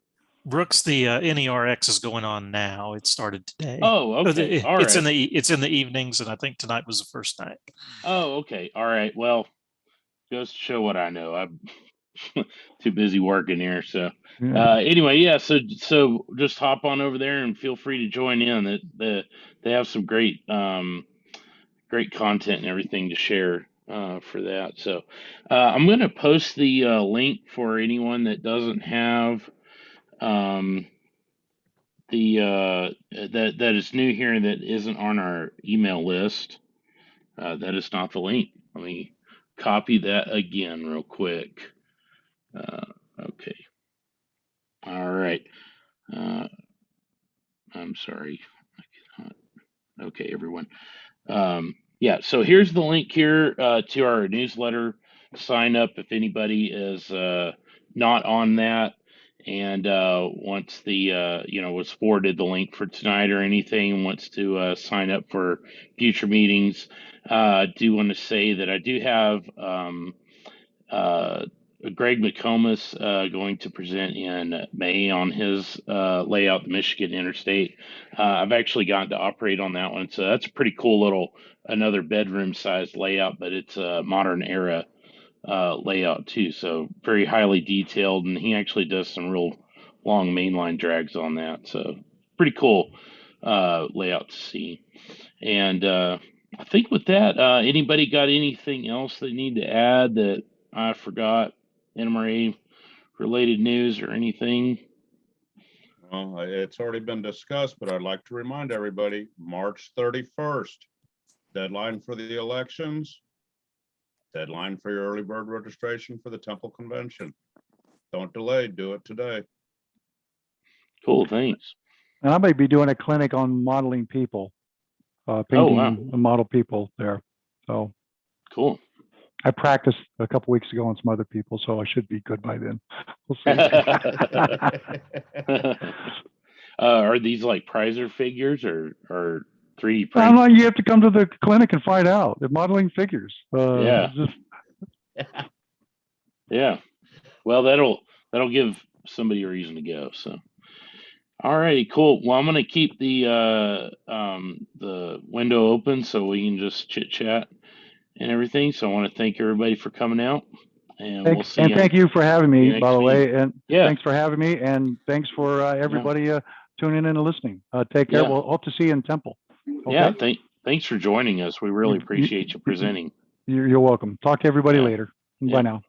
Brooks, the NERX is going on now. It started today. Oh, okay. All it's right. it's in the evenings, and I think tonight was the first night. Oh, okay. All right. Well, just to show what I know. I'm too busy working here. So anyway, yeah. So just hop on over there and feel free to join in. They have some great great content and everything to share for that. So I'm going to post the link for anyone that doesn't have the that is new here and that isn't on our email list. That is not the link. Let me copy that again real quick. Okay. All right. I'm sorry. I cannot. Okay, everyone. Yeah, so here's the link here to our newsletter. Sign up if anybody is not on that and wants the was forwarded the link for tonight or anything and wants to sign up for future meetings. I do want to say that I do have Greg McComas going to present in May on his layout, the Michigan Interstate. I've actually gotten to operate on that one, so that's a pretty cool little another bedroom sized layout, but it's a modern era layout too, so very highly detailed, and he actually does some real long mainline drags on that, so pretty cool layout to see. And I think with that, anybody got anything else they need to add that I forgot? NMRA related news or anything? Well, it's already been discussed, but I'd like to remind everybody, March 31st, deadline for the elections, deadline for your early bird registration for the Temple Convention. Don't delay, do it today. Cool, thanks. And I might be doing a clinic on modeling people, painting model people there. So cool. I practiced a couple weeks ago on some other people, so I should be good by then. We'll see. Are these like prizer figures or 3D print? I don't know. You have to come to the clinic and find out. They're modeling figures. Yeah. Yeah. Well, that'll give somebody a reason to go. So, all righty, cool. Well, I'm gonna keep the window open so we can just chit chat and everything. So I want to thank everybody for coming out, and we'll see. And thank you for having me, by the way. Meeting. And thanks for having me, and thanks for everybody tuning in and listening. Take care. We'll hope to see you in Temple. Okay? Yeah, thanks for joining us. We really appreciate you presenting. You're welcome. Talk to everybody later. Bye now.